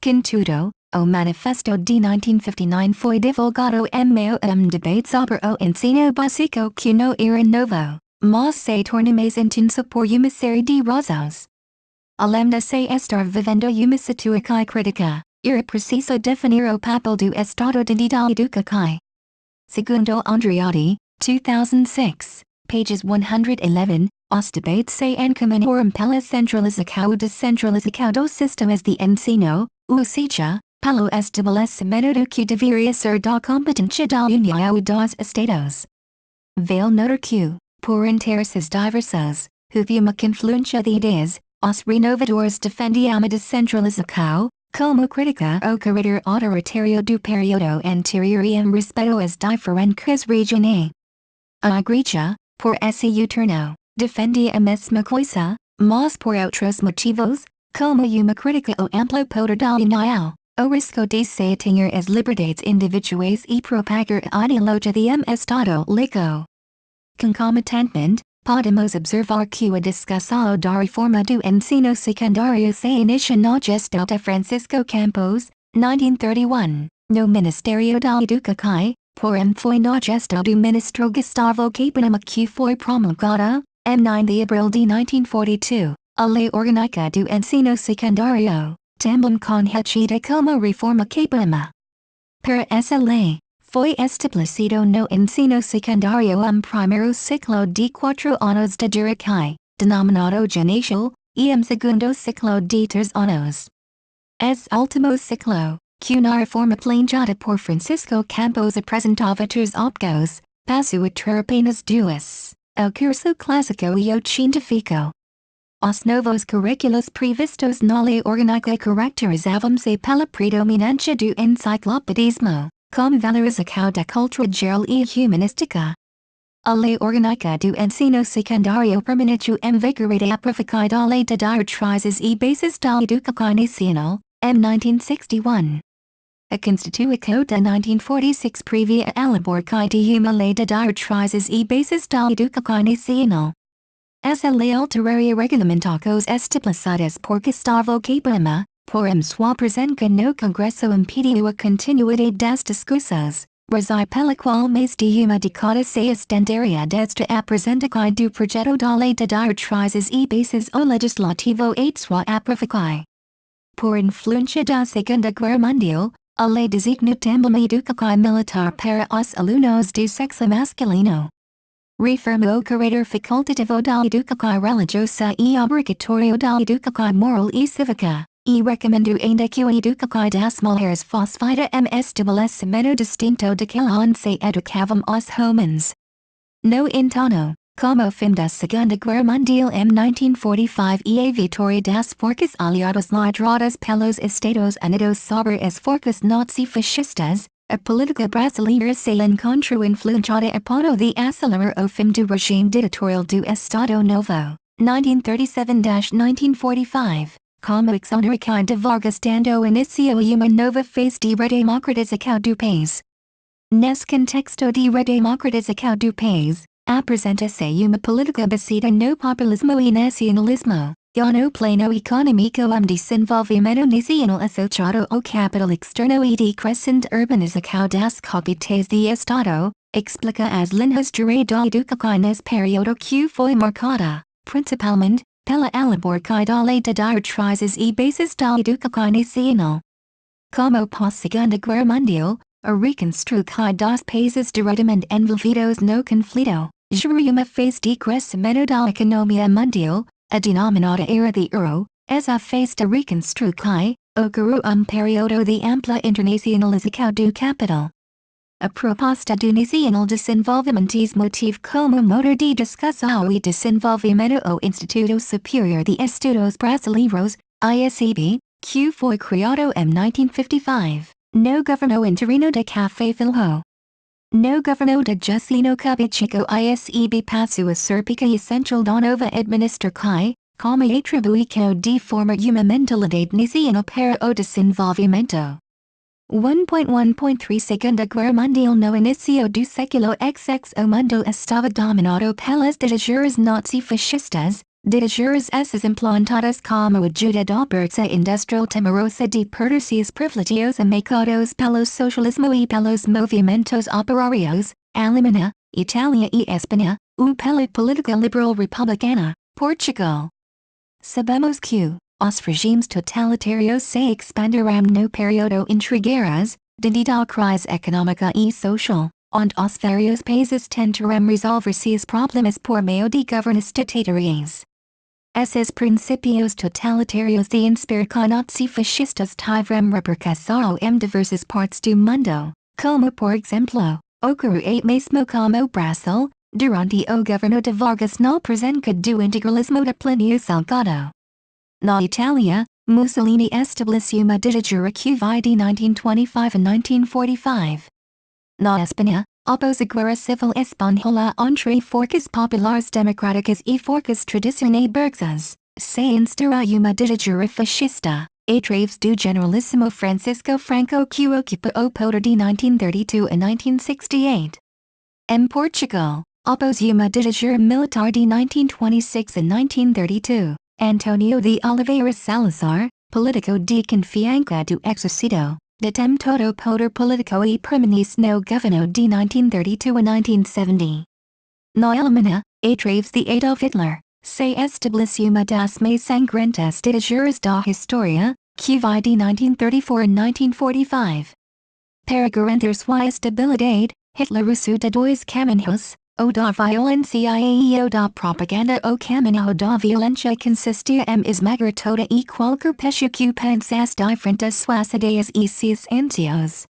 Contudo, o Manifesto de 1959 foi divulgado em meio a debate sobre o ensino básico que não era novo, mas se tornou mais intenso por uma série de razões. Alemna se estar vivendo uma situação crítica, era preciso definir o papel do Estado de educação. Segundo Andreotti, 2006, pages 111, os debates se encaminharam pela centralização ou descentralização dos sistemas de ensino, ou seja, pelo estabelecimento do que deveria ser da competência da União dos Estados. Vale notar que, por interesses diversos, houve uma confluência de ideias, os renovadores defendiam a descentralização, como crítica ao caráter autoritário do período anterior e respeito às diferentes regiões. A Igreja, por esse turno, defendia a mesma coisa, mas por outros motivos, como uma crítica ao amplo poder da União, o risco de se atingir as liberdades individuais e propagar a ideologia de Estado laico. Concomitantemente, podemos observar que a discussão da reforma do ensino secundário se inicia na gestão de Francisco Campos, 1931, no Ministério da Educação, porém foi na gestão do ministro Gustavo Capanema que foi promulgada, em 9 de abril de 1942, a Lei Orgânica do Ensino Secundário, também conhecida como Reforma Capanema. Para essa lei, foi estabelecido no ensino secundário primeiro ciclo de 4 anos de duração, denominado ginásio, e segundo ciclo de 3 anos. Es último ciclo, que na reforma planejada por Francisco Campos apresentava 3 opgos, passou a ter apenas 2, o curso clássico e o científico. Os novos currículos previstos na lei orgânica caracterizavam-se pela predominância do enciclopedismo, com valorização da cultura geral e humanística. A Lei Orgânica do Ensino Secundário permaneceu em vigor e aproveitou da Lei de Diretrizes e Bases da Educação Nacional, em 1961. A Constituição de 1946 previa a elaboração de uma Lei de Diretrizes e Bases da Educação Nacional. Essa lei alteraria regulamentos estabelecidos por Gustavo Capanema, porém sua presença no Congresso impediu a continuidade das discussões, razão pela qual mais de uma década se estenderia desde a apresentação do projeto da Lei de Diretrizes e Bases ao Legislativo e sua aprovação. Por influência da Segunda Guerra Mundial, a lei designou também educação militar para os alunos do sexo masculino. Reformou o caráter facultativo da educação religiosa e obrigatório da educação moral e cívica, e recomendou ainda que a educação das mulheres fosse feita em estabelecimento distinto daquela onde se educavam os homens. No entanto, como fim da Segunda Guerra Mundial em 1945 e a vitória das forças aliadas lideradas pelos Estados Unidos sobre as forças nazi-fascistas, a política brasileira se encontrou influenciada a ponto de acelerar o fim do regime ditatorial do Estado Novo, 1937-1945, como exoneração de Vargas dando início a uma nova fase de redemocratização do país. Nesse contexto de redemocratização do país, apresenta-se uma política baseada no populismo e nacionalismo, e no plano econômico desenvolvimento nacional associado ao capital externo e de crescente urbanização das capitais de Estado, explica as linhas gerais da educação nesse período que foi marcada, principalmente, pela elaboração da Lei de Diretrizes e Bases da Educação Nacional. Como pós-Segunda Guerra Mundial, a reconstrução dos países diretamente envolvidos no conflito, gerou uma fase de crescimento da economia mundial, a denominada Era de Ouro, essa fase de reconstrução, ocorreu período de ampla internacionalização do capital. A proposta do Nacional Desenvolvimentismo teve como motor de discussão e desenvolvimento o Instituto Superior de Estudos Brasileiros, ISEB, que foi criado em 1955, no governo interino de Café Filho. No governo de Juscelino Kubitschek ISEB passou a ser pica essential da nova administração, como atribuição de forma uma mentalidade nacional para o desenvolvimento. 1.1.3 Segunda Guerra Mundial no início do século XX o mundo estava dominado pelas ditaduras nazi-fascistas, ditaduras essas implantadas como ajuda da bolsa industrial temerosa de perder seus privilégios ameaçados pelo socialismo e pelos movimentos operários, Alemanha, Itália e Espanha, ou pela política liberal republicana, Portugal. Sabemos que, os regimes totalitarios se expandirão no período intrigueiras, da crise econômica e social, onde os vários países tentarão resolver seus problemas por meio de governos ditatoriais. Esses princípios totalitários de inspiração nazi-fascistas tiveram repercussão em diversas partes do mundo, como por exemplo, ocorreu mesmo como Brasil, durante o governo de Vargas na presença do integralismo de Plínio Salgado. Na Itália, Mussolini estabeleceu uma ditadura que vai de 1925 a 1945. Na Espanha, após a Guerra Civil Espanhola entre forças populares democráticas e forças tradicionais burguesas, se instaurou uma ditadura fascista, através do generalíssimo Francisco Franco que ocupa o poder de 1932 a 1968. Em Portugal, após uma ditadura militar de 1926 a 1932, António de Oliveira Salazar, político de confiança do exército, detem todo o poder político e permanece no governo de 1932 a 1970. Na Alemanha, através de Adolf Hitler, se estabeleceu uma das mais sangrentas ditaduras da história, que vai de 1934 a 1945. Para garantir sua estabilidade, Hitler usou dois caminhos, o da violência e o da propaganda. O caminho da violência consistia em esmagar toda e qualquer pessoa que pensasse diferente das suas ideias e seus anseios.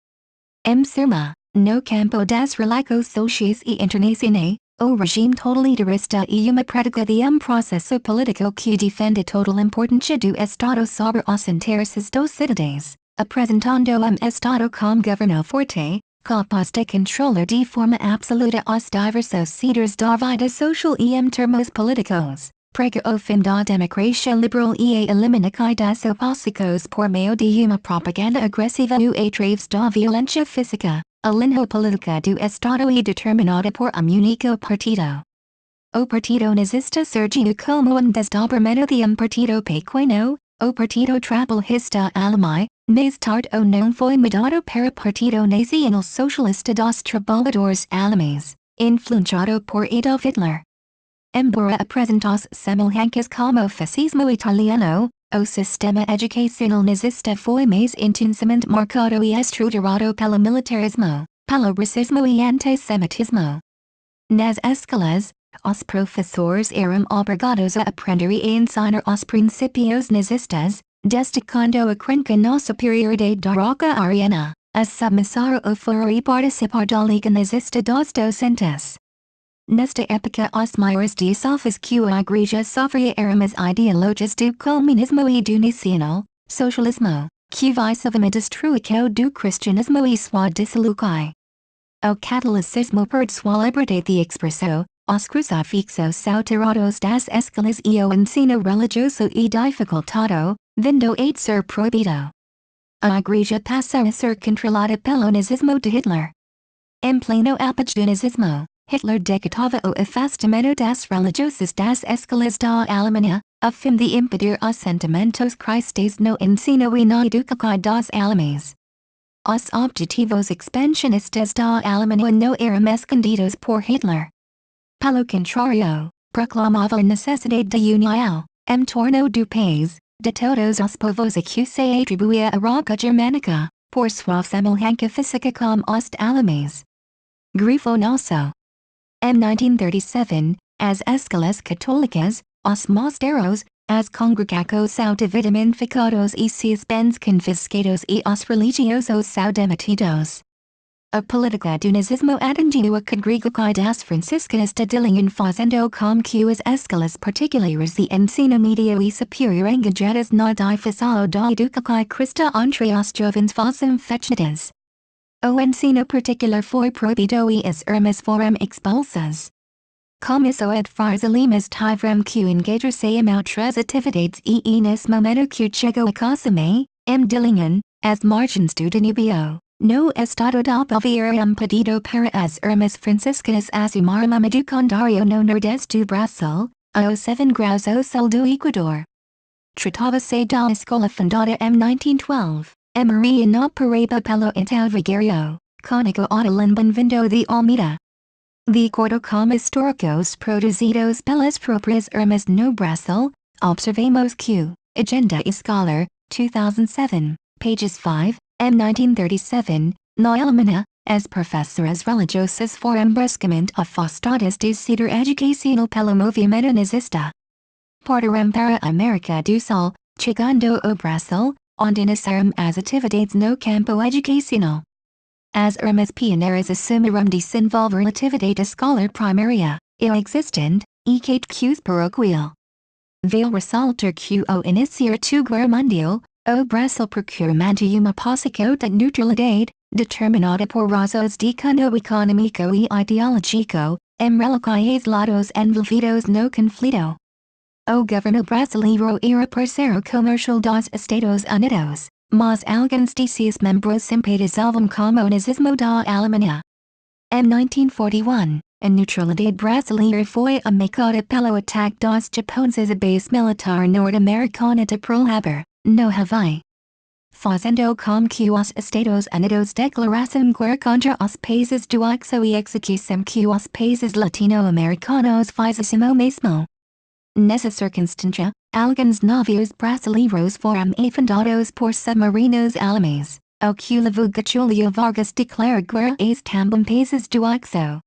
Em suma, no campo das relações sociais e internacionais, o regime totalitarista e uma prática de processo político que defende toda a importância do Estado sobre os interesses dos cidadãos, apresentando Estado como governo forte, capaz de controlar de forma absoluta os diversos setores da vida social e em termos políticos, prega o fim da democracia liberal e a eliminação das oposições por meio de uma propaganda agressiva e através da violência física, a linha política do Estado e determinada por único partido. O partido nazista surgiu como desdobramento de partido pequeno, o Partido Trabalhista Alemão, mais tarde o nome foi mudado para Partido Nacional Socialista dos Trabalhadores Alemães, influenciado por Adolf Hitler. Embora apresentasse semelhanças como o fascismo italiano, o sistema educacional nazista foi mais intensamente marcado e estruturado pelo militarismo, pelo racismo e antissemitismo. Nas escolas, os professores eram obrigados a aprender e ensinar os princípios nazistas, destacando a crença na superioridade da raça ariana, a submissão ao foro e participar da Liga Nazista dos Docentes. Nesta época os maiores desafios que a Igreja sofria eram as ideologias do comunismo e do nacional socialismo, que visavam a destruição do cristianismo e sua dissolução. O catolicismo perde sua liberdade de expressão, os crucifixos são tirados das escolas e o ensino religioso é dificultado, vindo a ser proibido. A Igreja passa a ser controlada pelo nazismo de Hitler. Em pleno apogeu do nazismo, Hitler decretava o afastamento das religiosas das escolas da Alemanha, a fim de impedir os sentimentos cristãos no ensino e na educação dos alemães. Os objetivos expansionistas da Alemanha não eram escondidos por Hitler. Pelo contrário, proclamava a necessidade de união, em torno do país, de todos os povos a que se atribuía a raça germânica, por sua semelhança física com os alemães. Grifo nosso. Em 1937, as escolas católicas, os mosteiros, as congregações são dividificados e seus bens confiscados e os religiosos são demitidos. A política do nazismo atingiu a congregação das franciscanas de Dillingen fazendo com que as escolas particulares de ensino médio e superior engajadas na difusão da educação cristã entre os jovens fossem fechadas. O ensino particular foi proibido e as irmãs foram expulsas. Começou a fazer-lhes tiveram que engajar-se em outras atividades e nesse momento que chegou a Cosame, em Dillingen, as margens do Danubio. No estado da Baviera pedido para as irmãs franciscanas assumir uma educandário no nordeste do Brasil, a 7 graus ao sul do Equador. Tratava-se da escola fundada em 1912, em Maria na Paraíba pelo então vigário, Cônego Odelin Benvindo de Almeida. De acordo com históricos produzidos pelas próprias irmãs no Brasil, observamos que, Agenda e Scholar, 2007, pages 5, M. 1937, na Alemania, as professoras religiosas for embrescamento afastadas do setor educacional pelo movimento nazista. Partirem para a América do Sul, chegando ao Brasil, onde iniciaram as atividades no campo educacional. As irmãs pioneiras assumiram desenvolver atividade escolar primária, e existente, e que paroquial. Veio ressaltar que ao iniciar a Guerra Mundial, o Brasil procura manter uma política de neutralidade, determinada por razões de cunho econômico e ideológico, em relações lados envolvidos no conflito. O governo brasileiro era parceiro comercial dos Estados Unidos, mas alguns de seus membros simpatizavam com o nazismo da Alemanha. Em 1941, a neutralidade brasileira foi ameaçada pelo ataque dos japoneses à base militar norte-americana de Pearl Harbor, no Havaí. Fazendo com que os Estados Unidos declarassem guerra contra os países do Oxo e exigissem que os países latino-americanos fizessem o mesmo. Nessa circunstância, alguns navios brasileiros foram afundados por submarinos alemães, o que levou Getúlio Vargas declarar guerra aos também países do Oxo.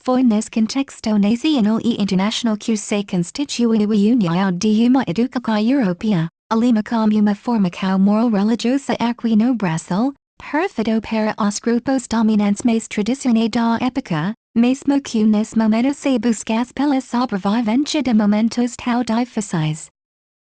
Foi nesse contexto nacional e internacional que se constituiu a União de uma Educação Europeia, alima como uma formação moral religiosa aqui no Brasil, perfeito para os grupos dominantes mais tradicionais da época, mesmo que nesse momento se buscasse pela sobrevivência de momentos tão difíceis.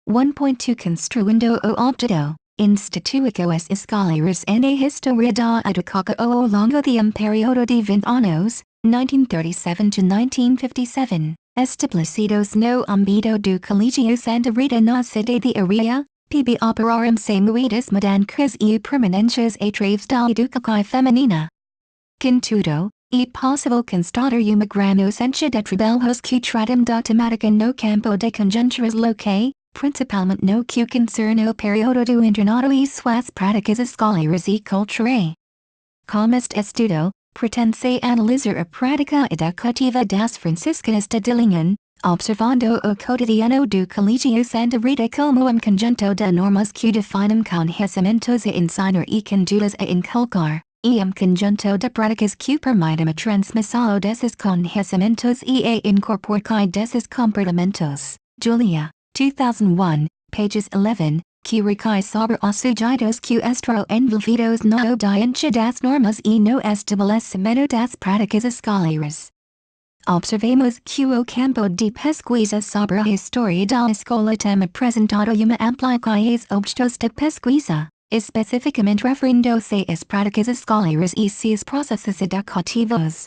1.2 Construindo o objeto, instituiu as escolas na história da educação ao longo de período de 20 anos, 1937 to 1957, establecidos no âmbito do Colégio Santa Rita na cidade de Areia, PB operaram sem muitas mudanças e permanentes através da educação feminina. Contudo, é possível constatar uma grande ausência de trabalhos que tratam da temática no campo de conjunturas locais, principalmente no que concerne o período do internato e suas práticas escolares e culturais. Como este estudo, pretende analisar a prática educativa das franciscanas de Dillingen, observando o cotidiano do Colégio Santa Rita como conjunto de normas que definem conhecimentos a ensinar e condutas a inculcar, e conjunto de práticas que permitem a transmissão desses conhecimentos e a incorporação desses comportamentos. Julia, 2001, pages 11, que recai sobre os sujeitos que estão envolvidos na obediência das normas e no estabelecimento das práticas escolares. Observemos que o campo de pesquisa sobre a história da escola tem apresentado uma ampla quais objetos de pesquisa, especificamente referindo-se às práticas escolares e seus processos educativos.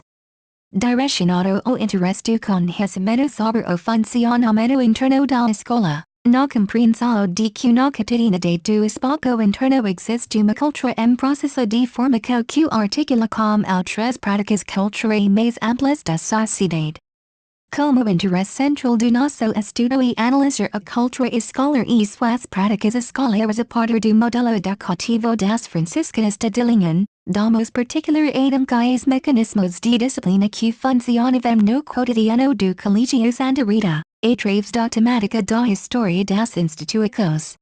Direcionado ao interesse do conhecimento sobre o funcionamento interno da escola, na compreensão de que na cotidianidade do espaço interno existe uma cultura em processo de formação que articula com outras práticas culturais mais amplas da sociedade. Como interesse central do nosso estudo é analisar a cultura escolar e suas práticas escolares a partir do modelo educativo das franciscanas de Dillingen, damos particular atenção aos mecanismos de disciplina que funcionavam no cotidiano do Colégio Santa Rita, através da temática da história das instituições.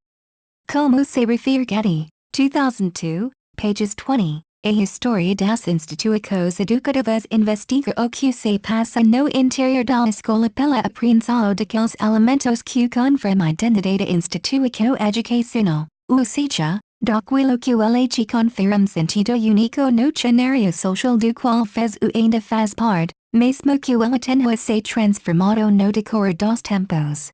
Como se refere Getty, 2002, pages 20. A história das instituições educativas investiga o que se passa no interior da escola pela apreensão daqueles elementos que confirmam a identidade da instituição educacional, ou seja, daquilo que o elege confere sentido único no cenário social do qual faz ou ainda faz parte, mesmo que o tenha se transformado no decorrer dos tempos.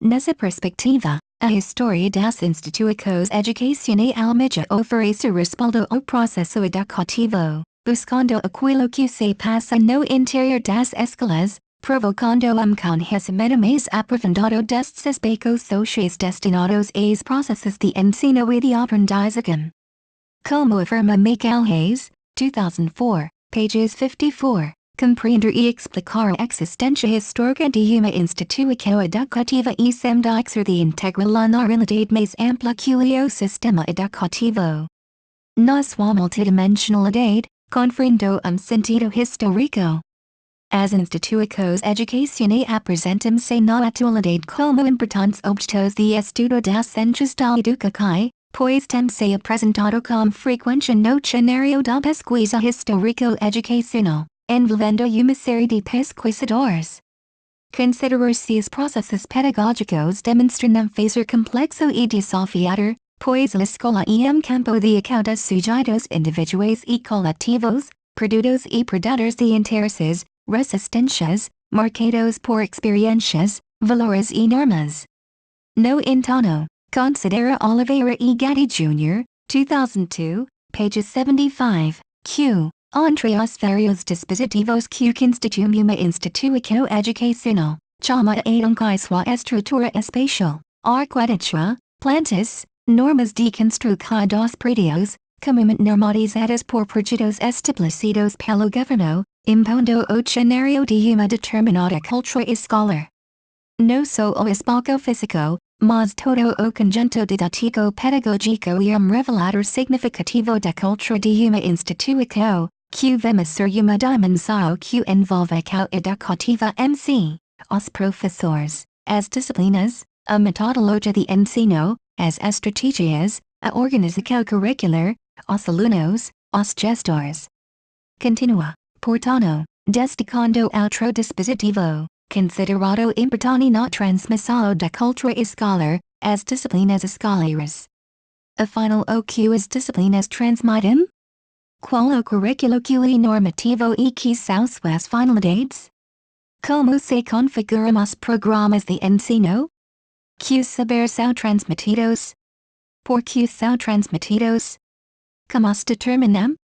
Nessa perspectiva, a história das instituições educacionais almeja oferecer respaldo ao processo educativo, buscando aquilo que se passa no interior das escolas, provocando conhecimento mais aprofundado destes aspectos sociais destinados aos processos de ensino e de aprendizagem. Como afirma Michael Hayes, 2004, pages 54. Compreender e explicar a existência histórica de uma instituição educativa e semdixer de integrar na realidade mais ampla que o sistema educativo. Na sua multidimensionalidade, conferindo sentido histórico. As instituicos educacionae apresentam se na atualidade como importantes objetos de estudo das ciências da educação, pois tem se apresentado com frequência no cenário da pesquisa histórico-educacional, envolvendo uma série de pesquisadores. Considerar-se os processos pedagógicos demonstram fazer complexo e desafiador, pois a escola é campo de ação sujeitos individuais e coletivos, produtos e predadores de interesses, resistências, marcados por experiências, valores e normas. No entanto, considera Oliveira e Gatti Jr., 2002, page 75, q. Entre os vários dispositivos que constituem uma instituição educacional, chama a atenção sua estrutura espacial, arquitetura, plantas, normas de construção dos prédios, comumente normatizadas por projetos estabelecidos pelo governo, impondo o cenário de uma determinada cultura escolar. Não só o espaço físico, mas todo o conjunto didático pedagógico é revelador significativo da cultura de uma instituição, que vemos ser uma dimensão que envolve a educativa MC, os professores, as disciplinas, a metodologia de ensino, as estratégias, a organização curricular, os alunos, os gestores. Continua, portanto, destacando outro dispositivo, considerado importante na transmissão da cultura escolar, as disciplinas escolares. Afinal o que as disciplinas transmitem? Qual o currículo que é normativo e que são suas finalidades? Como se configuram os programas de ensino? Que saberes são transmitidos? Por que são transmitidos? Como os determinam?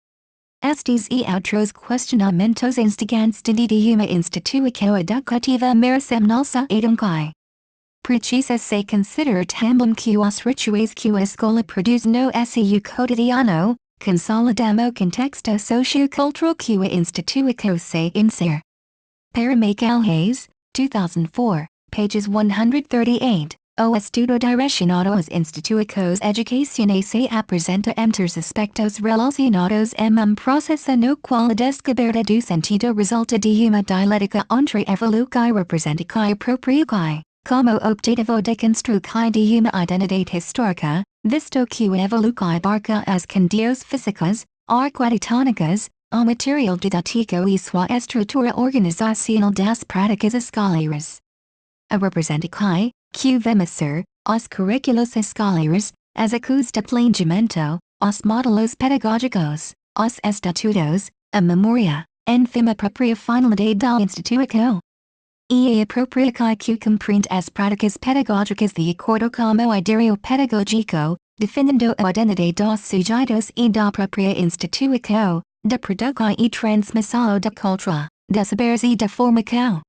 Estes e outros questionamentos instigantes de uma instituição educativa merecem nossa atenção. Precisa se considerar também que os rituais que a escola produz no seu cotidiano, consolidam o contexto sociocultural que a instituição se insere. Para Michael Hayes, 2004, pages 138, o estudo direcionado às instituições educacionais se apresenta entre os aspectos relacionados processo no qual a descoberta do sentido resulta de uma dialética entre evolução e representação própria, como objetivo de construção de uma identidade histórica, visto que a evolução abarca as condições físicas, arquitetônicas, o material didático e sua estrutura organizacional das práticas escolares. A representação, que vemos ser, os currículos escolares, as acus de planejamento, os módulos pedagógicos, os estatutos, a memória, enfim a própria finalidade da instituição. E a apropriação que compreende as práticas pedagógicas de acordo com o ideário pedagógico, definindo a identidade dos sujeitos e da própria instituição, da produção e transmissão da cultura, de saberes e da formação.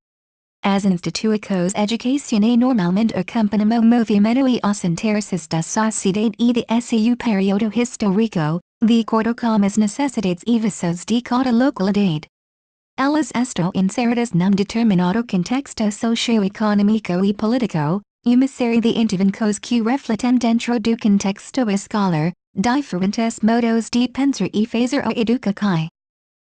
As instituições educacionais normalmente acompanham o movimento e os interesses da sociedade e de seu período histórico, de acordo com as necessidades e visões de cada localidade. Elas estão inseridas num determinado contexto socioeconômico e político, uma série de intervenções que refletem dentro do contexto escolar, diferentes modos de pensar e fazer a educação.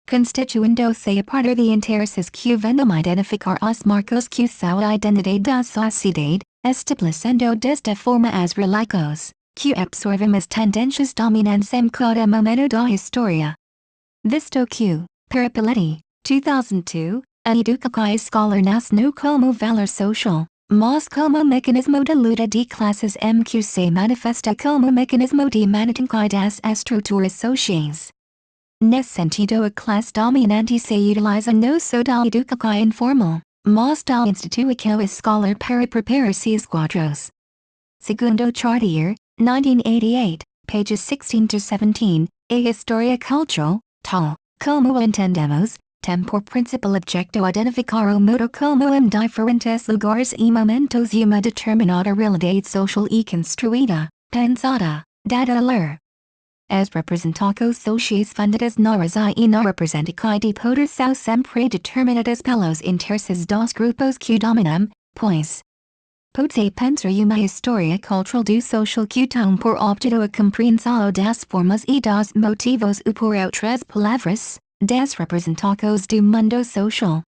Constituindo-se a partir de interesses que vendam identificar os marcos que são a identidade da sociedade, estabelecendo desta forma as relações, que absorvem as tendências dominantes em cada momento da história. Visto que, para Piletti, 2002, a educação escolar nasce não como valor social, mas como mecanismo de luta de classes que se manifesta como mecanismo de manutenção das estruturas sociais. Nesse sentido a classe dominante se utiliza não só da educação informal, mas da instituição escolar para preparar seus quadros. Segundo Chartier, 1988, pages 16-17, a história cultural, tal, como entendemos, tem por principal objetivo identificar o modo como diferentes lugares e momentos uma determinada realidade social e construída, pensada, dada a ler. As representações sociais fundadas na razão e na representação de poder são sempre determinadas pelos interesses dos grupos que dominam, pois. Pode-se pensar uma história cultural do social que tem por objeto a compreensão das formas e dos motivos ou por outras palavras, das representações do mundo social.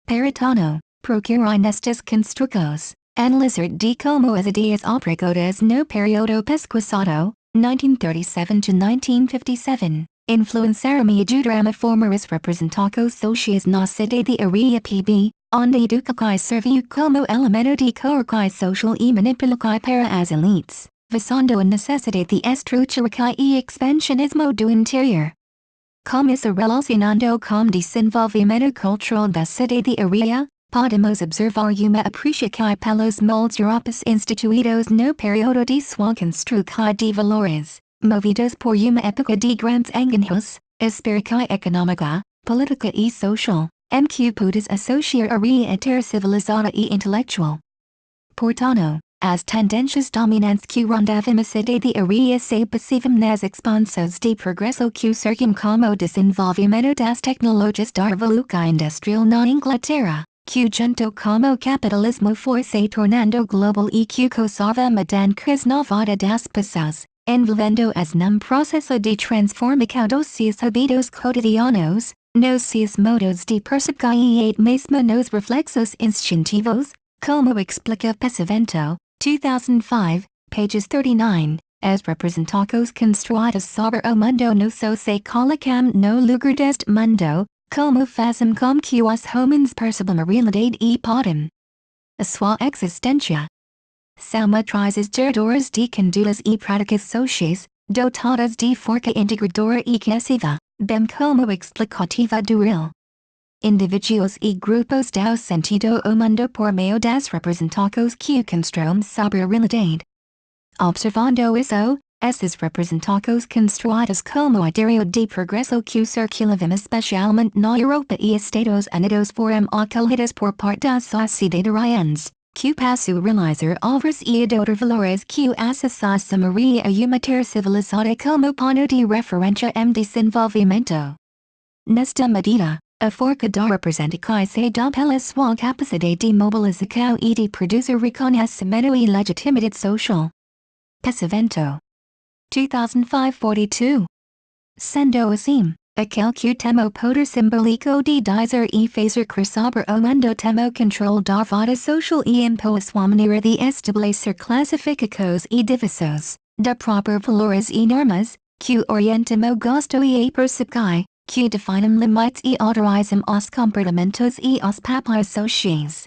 Peritano, procurare nestes construcos, analizar de como as ideias obrigadas no periodo pesquisado, 1937–1957, influençaram e ajudaram a formar os representados sociais na cidade de Areia PB, onde educação serviu como elemento de coerção social e manipulação para as elites, visando a necessidade de estruturar e expansionismo do interior. Como se relacionando com desenvolvimento cultural da cidade de Areia, podemos observar uma apreciação pelos moldes europeus instituídos no período de sua construção de valores, movidos por uma época de grandes enganos, espírita econômica, política e social, em que podes associar Areia a terra civilizada e intelectual. Portanto, as tendências dominantes que rondavam a cidade de Areia se passivam nas expansões de progresso que surgem como desenvolvimento das tecnologias da revolução industrial na Inglaterra, que junto como capitalismo foi se tornando global e que causava mudanças na vida das pessoas, envolvendo-as num processo de transformação dos seus hábitos cotidianos, nos seus modos de perseguir e mesmo nos reflexos instintivos, como explica Pesavento, 2005, pages 39, as representados construídos sobre o mundo nosso se colocam no lugar deste mundo, como fazem com que os homens percebam a realidade e podem. A sua existência. São matrizes geradoras de condutas e práticas sociais, dotadas de força integradora e coesiva, bem como explicativa do real. Indivíduos e grupos dão sentido ao mundo por meio das representados que constroem sobre a realidade. Observando isso, esses representados construídos como ideia de progresso que circulavam especialmente na Europa e Estados Unidos foram acolhidos por parte das sociedades, que passou a realizar obras e adotar valores que associavam Areia a uma terra civilizada como ponto de referência em desenvolvimento. Nesta medida, a força da representação se dá pela sua capacidade de mobilização e de produzir reconhecimento e legitimidade social. Pesavento. 2005-42. Sendo assim, aquele que temo poder simbólico de dizer e fazer sobre o mundo temo controle da vida social e impor sua maneira de estabelecer classificações e divisões, de propor valores e normas, que orientam o gosto e a percepção, que definem limites e autorizam os comportamentos e os papéis sociais.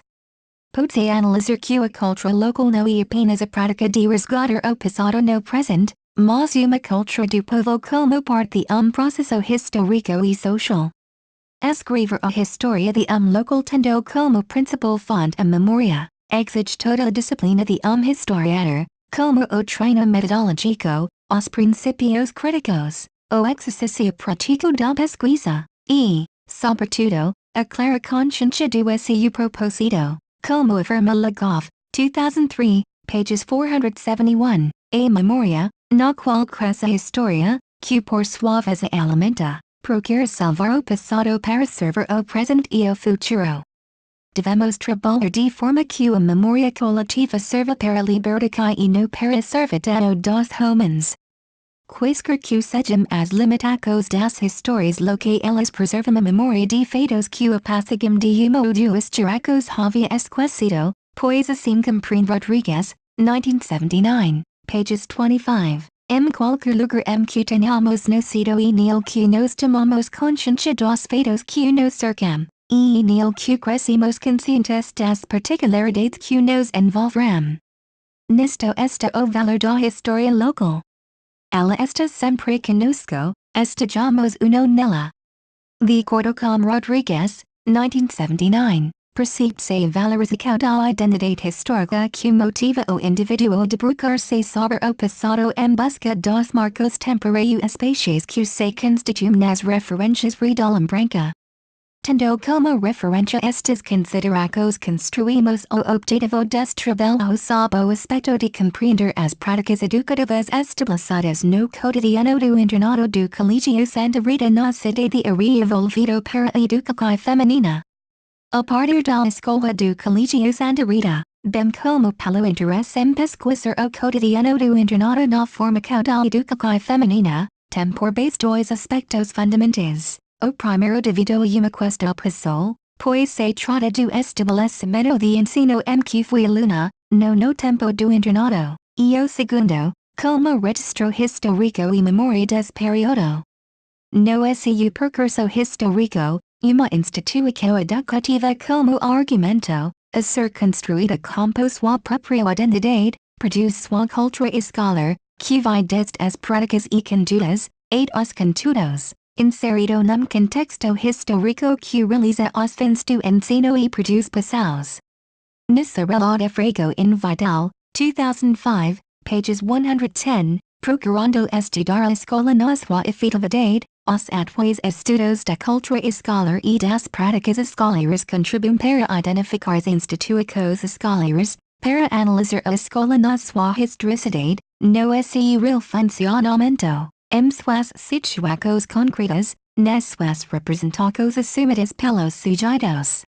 Pode-se analisar que a cultura local não é apenas a prática de resgatar o passado no presente, mas uma cultura do povo como parte de processo histórico e social. Escrever a história de local tendo como principal fonte a memória, exige toda a disciplina de historiador, como o treino metodológico, os princípios críticos, o exercício prático da pesquisa, e, sobretudo, a clara consciência do seu propósito, como afirma Legov, 2003, pages 471, a memória, na qual cresce a história, que por sua vez alimenta, procura salvar o passado para servir o presente e o futuro. Devemos trabalhar de forma que a memória coletiva serva para a liberdade e não para a servidão dos homens. Quaisquer que sejam as limitações das histórias lo que elas preservam a memória de fatos que apaciguam de modo históricos havia esquecido, pois assim compreende Rodrigues, 1979, pages 25, qualquer lugar que tenhamos nascido e nele que nos tomamos consciência dos fatos que nos cercam, e nele que crescemos conscientes das particularidades que nos envolverão. Nisto está o valor da história local. Ela está sempre conosco, estejamos uno nela. De acordo com Rodrigues, 1979, percebe-se a valorização da identidade histórica que motiva o indivíduo a debruçar-se sobre o passado em busca dos marcos temporários que se constituem nas referências da lembrança. Tendo como referência estes considerados construímos o objetivo deste trabalho sob o aspecto de compreender as práticas educativas estabelecidas no cotidiano do internado do Colégio Santa Rita na cidade de Areia volvido para a educação feminina. A partir da escola do Colégio Santa Rita, bem como pelo interesse em pesquisar o cotidiano do internado na formação da educação feminina, tem por base dois aspectos fundamentais. O primeiro devido a uma questão pessoal, pois se trata do estabelecimento de ensino que foi aluna, no tempo do internado, e o segundo, como registro histórico e memória des período. No seu percurso histórico, uma instituição educativa como argumento, a ser construída com sua própria identidade, produz sua cultura escolar, que vai desde as práticas e condutas, aos conteúdos, inserido num contexto histórico que realiza os fins do ensino e produz pessoas. Nessa relada Frego in Vidal, 2005, pages 110, procurando estudar a escola na sua efetividade, os atuais estudos da cultura escolar e das práticas escolares contribuem para identificar as instituições escolares, para analisar a escola na sua historicidade, no seu real funcionamento, suas situações concretas, nas suas representações assumidas pelos sujeitos.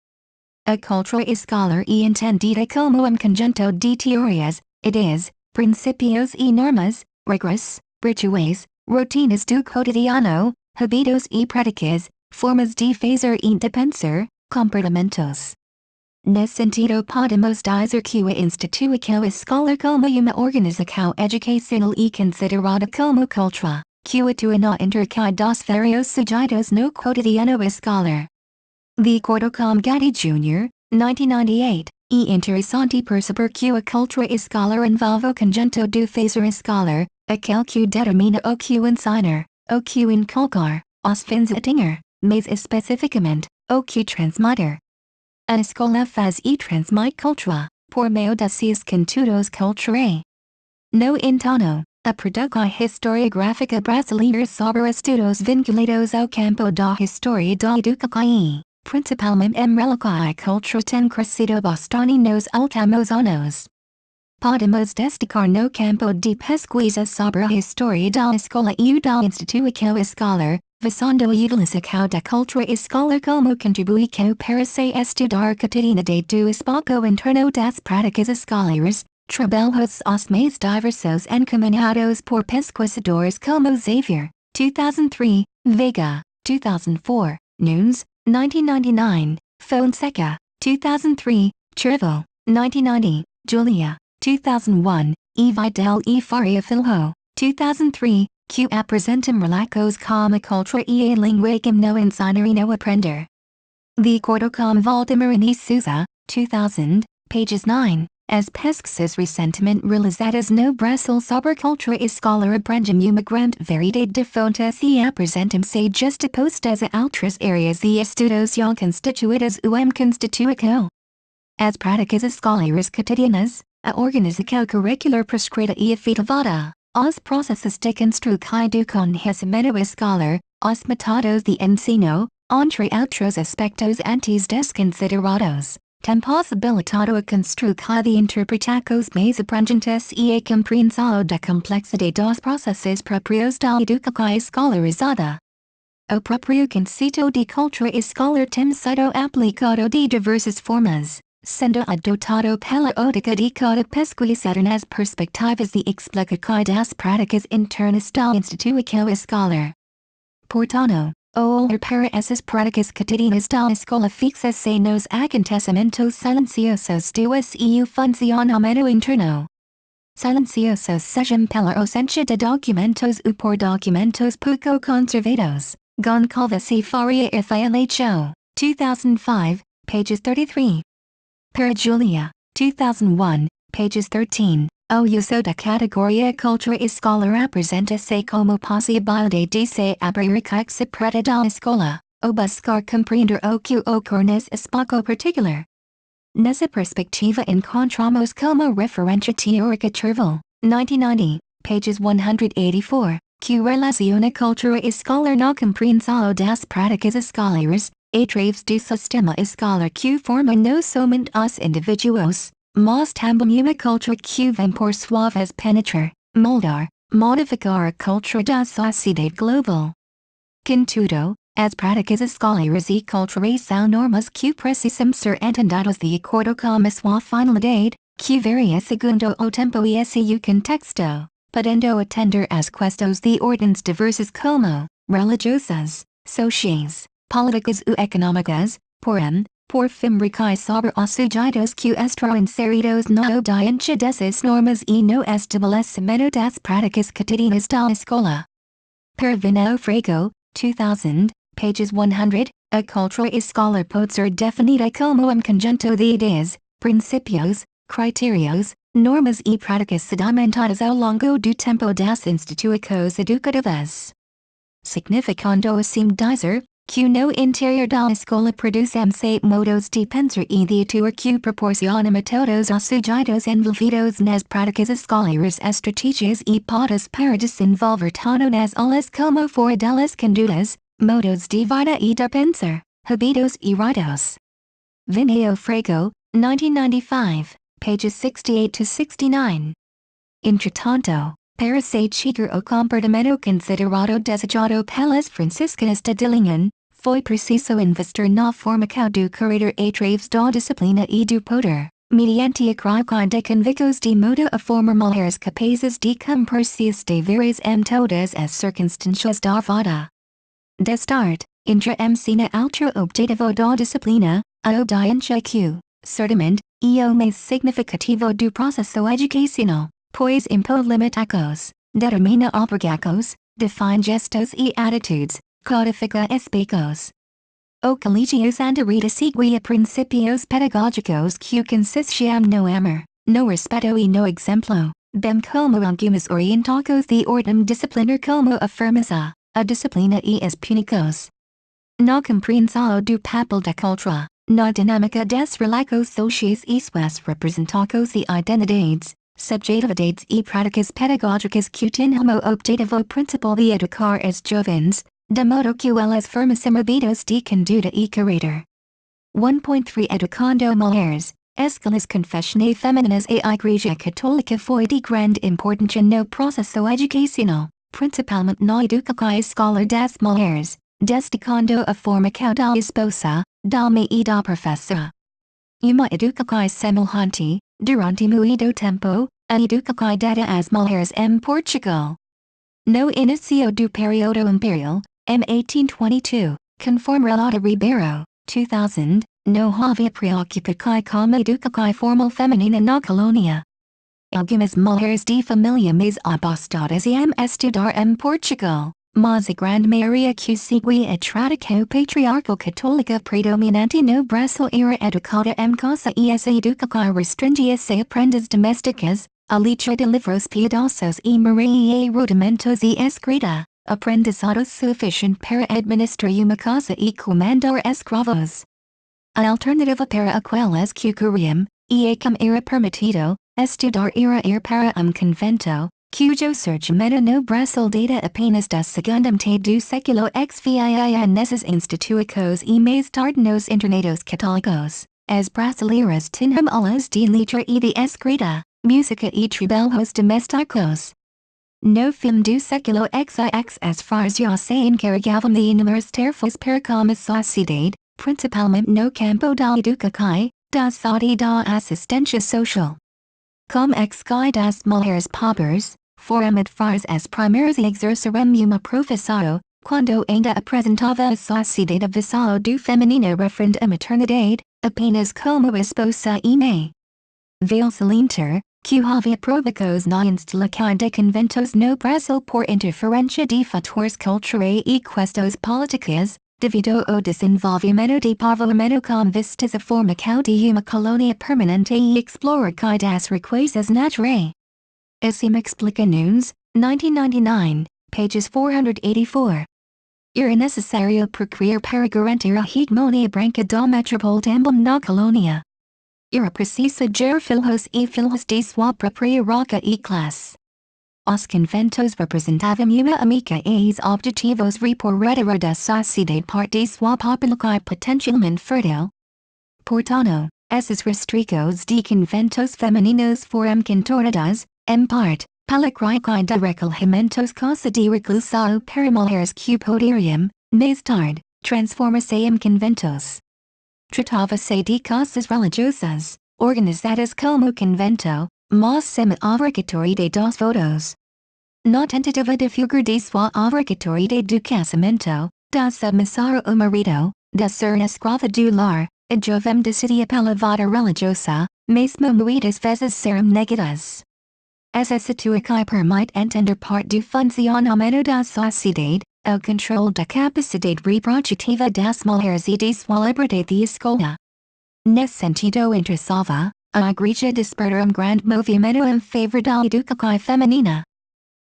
A cultura escolar e entendida como conjunto de teorias, ideias, princípios e normas, regras, rituais, rotinas do cotidiano, hábitos e práticas, formas de fazer e de pensar, comportamentos. Nesse sentido podemos dizer que a instituição escolar como uma organização educacional e considerada como cultura, que atua na intercâmbio dos vários sujeitos no cotidiano escolar. De acordo com Gatti Jr., 1998, interessante perceber que a cultura escolar envolve o conjunto do fazer escolar, aquele que determina o que ensinar, o que inculcar, os fins a atingir, mais especificamente, o que transmitir. A escola faz e transmite cultura, por meio de seus conteúdos culturais. No entanto, a prática historiográfica brasileira sobre estudos vinculados ao campo da história da educação, principalmente relação à cultura tem crescido bastante nos últimos anos. Podemos destacar no campo de pesquisa sobre a história da escola e da instituição escolar, visando a utilização da cultura escolar como contribuição para se estudar a cotidianidade do espaço interno das práticas escolares, trabalhos os mais diversos encaminhados por pesquisadores como Xavier, 2003, Vega, 2004, Nunes, 1999, Fonseca, 2003, Chervil, 1990, Julia, 2001, e Vidal e Faria Filho, 2003, que apresentam relatos como a cultura e a língua no ensinar e no aprender. De acordo com Valdemar e Souza, 2000, pages 9, as pesquisas recentemente realizadas no Brasil sobre a cultura escolar abrangem uma grande variedade de fontes e apresentam-se justapostas a outras áreas de estudos já constituídas ou constituição. As práticas escolares cotidianas, a organização curricular prescrita e efetivada, os processos de construção do conhecimento escolar, os métodos de ensino, entre outros aspectos antes desconsiderados, têm possibilitado a construção de interpretações mais abrangentes e a compreensão da complexidade dos processos próprios da educação escolarizada. O próprio conceito de cultura escolar tem sido aplicado de diversas formas, sendo adotado pela ótica de cada pesquisador nas perspectivas de explicação das práticas internas da instituição escolar. Portanto, o olhar para essas práticas cotidianas da escola fixa-se nos acontecimentos silenciosos do seu funcionamento interno. Silenciosos sejam pela ausência de documentos ou por documentos pouco conservados, Goncalves e Faria e Filho, 2005, pages 33. Para Julia, 2001, pages 13, o uso da categoria cultura escolar apresenta-se como possibilidade de se abrir a secreta da escola, ou buscar compreender o que ocorre nesse espaço particular. Nessa perspectiva encontramos como referência teórica Chervil, 1990, pages 184, que relaciona cultura escolar na compreensão das práticas escolares, através do sistema escolar que forma não somente os indivíduos, mas também uma cultura que vem por sua vez penetrar, moldar, modificar a cultura da sociedade global. Contudo, as práticas escolares e culturais são normas que precisam ser entendidas de acordo com a sua finalidade, que varia segundo o tempo e seu contexto, podendo atender às questões de ordens diversas como religiosas, sociais, políticas ou econômicas, porém, por fimbricae sobre osugidos que estro inseridos no diancha desas normas e no estabelecimento das práticas cotidianas da escola. Pervino Frago, 2000, pages 100, a cultura escolar pode ser definida como conjunto de ideias, princípios, critérios, normas e práticas sedimentadas ao longo do tempo das instituições educativas. Significando assim dizer, que no interior da escola produzem-se modos de pensar e de atuar que proporcionam a todos os sujeitos envolvidos nas práticas escolares estratégias e pautas para desenvolver tanto nas aulas como fora delas condutas, modos de vida e de pensar, hábitos e ritos. Vineo Frago, 1995, pages 68 to 69. Entretanto, para se chegar ao comportamento considerado desejado pelas franciscanas de Dillingham, foi preciso investir na formação do caráter através da disciplina e do poder, mediante a criação de convictos de modo a formar mulheres capazes de cumprir seus deveres em todas as circunstâncias da vida. De start, entra-se na altura objetivo da disciplina, a obediência que, certamente, é o mais significativo do processo educacional, pois impõe limitacos, determina obrigações, define gestos e atitudes, codifica especos. O colégio Santa Rita segue princípios pedagógicos que consistiam no amor, no respeto e no exemplo, bem como algumas orientações de ordem disciplinar como a firmeza, a disciplina e as punições. Na compreensão do papel da cultura, na dinâmica das relações sociais e suas representações e identidades, subjetividades e práticas pedagógicas que têm como objetivo principal de educar as jovens, de modo que elas formem hábitos de conduta e caráter. 1.3 Educando mulheres, escolas confessionais femininas. A Igreja Católica foi de grande importância no processo educacional, principalmente na educação escolar das mulheres, destacando a formação da esposa, da mãe e da professora. Uma educação semelhante, durante muito tempo, a educação dada às mulheres em Portugal. No início do período imperial, em 1822, conforme Relata Ribeiro, 2000, não havia preocupação com a educação formal feminina na colônia. Algumas mulheres de família mais abastadas iam estudar em Portugal, mas a grande maioria que seguia a tradição patriarcal católica predominante no Brasil era educada em casa e essa educação restringia-se a aprendas domésticas, a leitura de livros piedosos e morais e rudimentos e escrita, aprendizado suficiente para administrar uma casa e comandar escravos. A alternativa para aquelas que queriam, e como era permitido, estudar era ir para convento, cujo surgimento no Brasil data apenas da segunda metade do século XVII nessas instituições e mais tarde nos internatos católicos. As brasileiras tinham aulas de leitura e de escrita, música e trabalhos domésticos. No fim do século XX as faras já se encarregavam de inúmeras tarefas para com a sociedade, principalmente no campo da educação, da saúde e da assistência social. Como exclui das mulheres pobres, foram faras as primeiras a exercerem uma profissão, quando ainda apresentava a sociedade a visão do feminino referente à maternidade, apenas como esposa e mãe. Veio-se linter, que havia provocos na instalação de conventos no Brasil por interferência de fatores culturais e questões políticas, devido ao desenvolvimento de povoamento com vistas à formação de uma colônia permanente e exploração das riquezas naturais. Assim explica Nunes, 1999, pages 484. Era necessário procriar para garantir a hegemonia branca da metrópole também na colônia. Era preciso gerar filhos e filhas de sua própria raça e classe. Os conventos representavam uma amiga e os objetivos por retirar da sociedade parte de sua população potencialmente fértil. Portanto, esses restricos de conventos femininos foram contornados, em parte, pela criação de recolhimentos casa de reclusão para mulheres que poderiam, mais tarde, transformar-se em conventos. Tratava-se de casas religiosas, organizadas como convento, mas semi-obrigatoriedade dos votos. Na tentativa de fugir de sua obrigatoriedade do casamento, da submissão ao marido, de ser escrava do lar, Adjovem decidia pela vada religiosa, mesmo muitas vezes serem negadas. Essa situação permite entender parte do funcionamento da sociedade, o controle da capacidade reprodutiva das mulheres e de sua liberdade de escolha. Nesse sentido interessava, a Igreja despertou grande movimento em favor da educação feminina.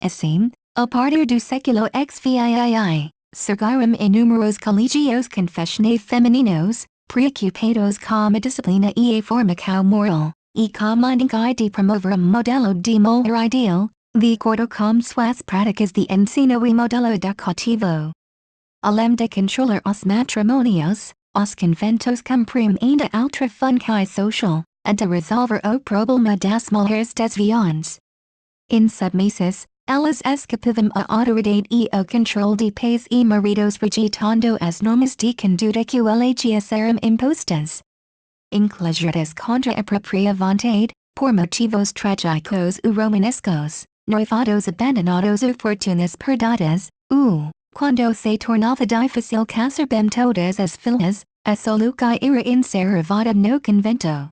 Assim, a partir do século XVII, surgiram inúmeros colegios confessionais femininos, preocupados com a disciplina e a formação moral, e com a ideia de promover modelo de mulher ideal, de acordo com suas práticas de ensino e modelo educativo. Além de controlar os matrimônios, os conventos cumpriam ainda outra função social, a de resolver o problema das mulheres desviadas. Insubmissas, elas escapavam a autoridade e o controle de pais e maridos rejeitando as normas de conduta que elas eram impostas. Enclausadas contra a própria vontade, por motivos trágicos ou romanescos, noivados abandonados ou fortunas perdidas, quando se tornava difícil casar bem todas as filhas, a solução era encerrada no convento.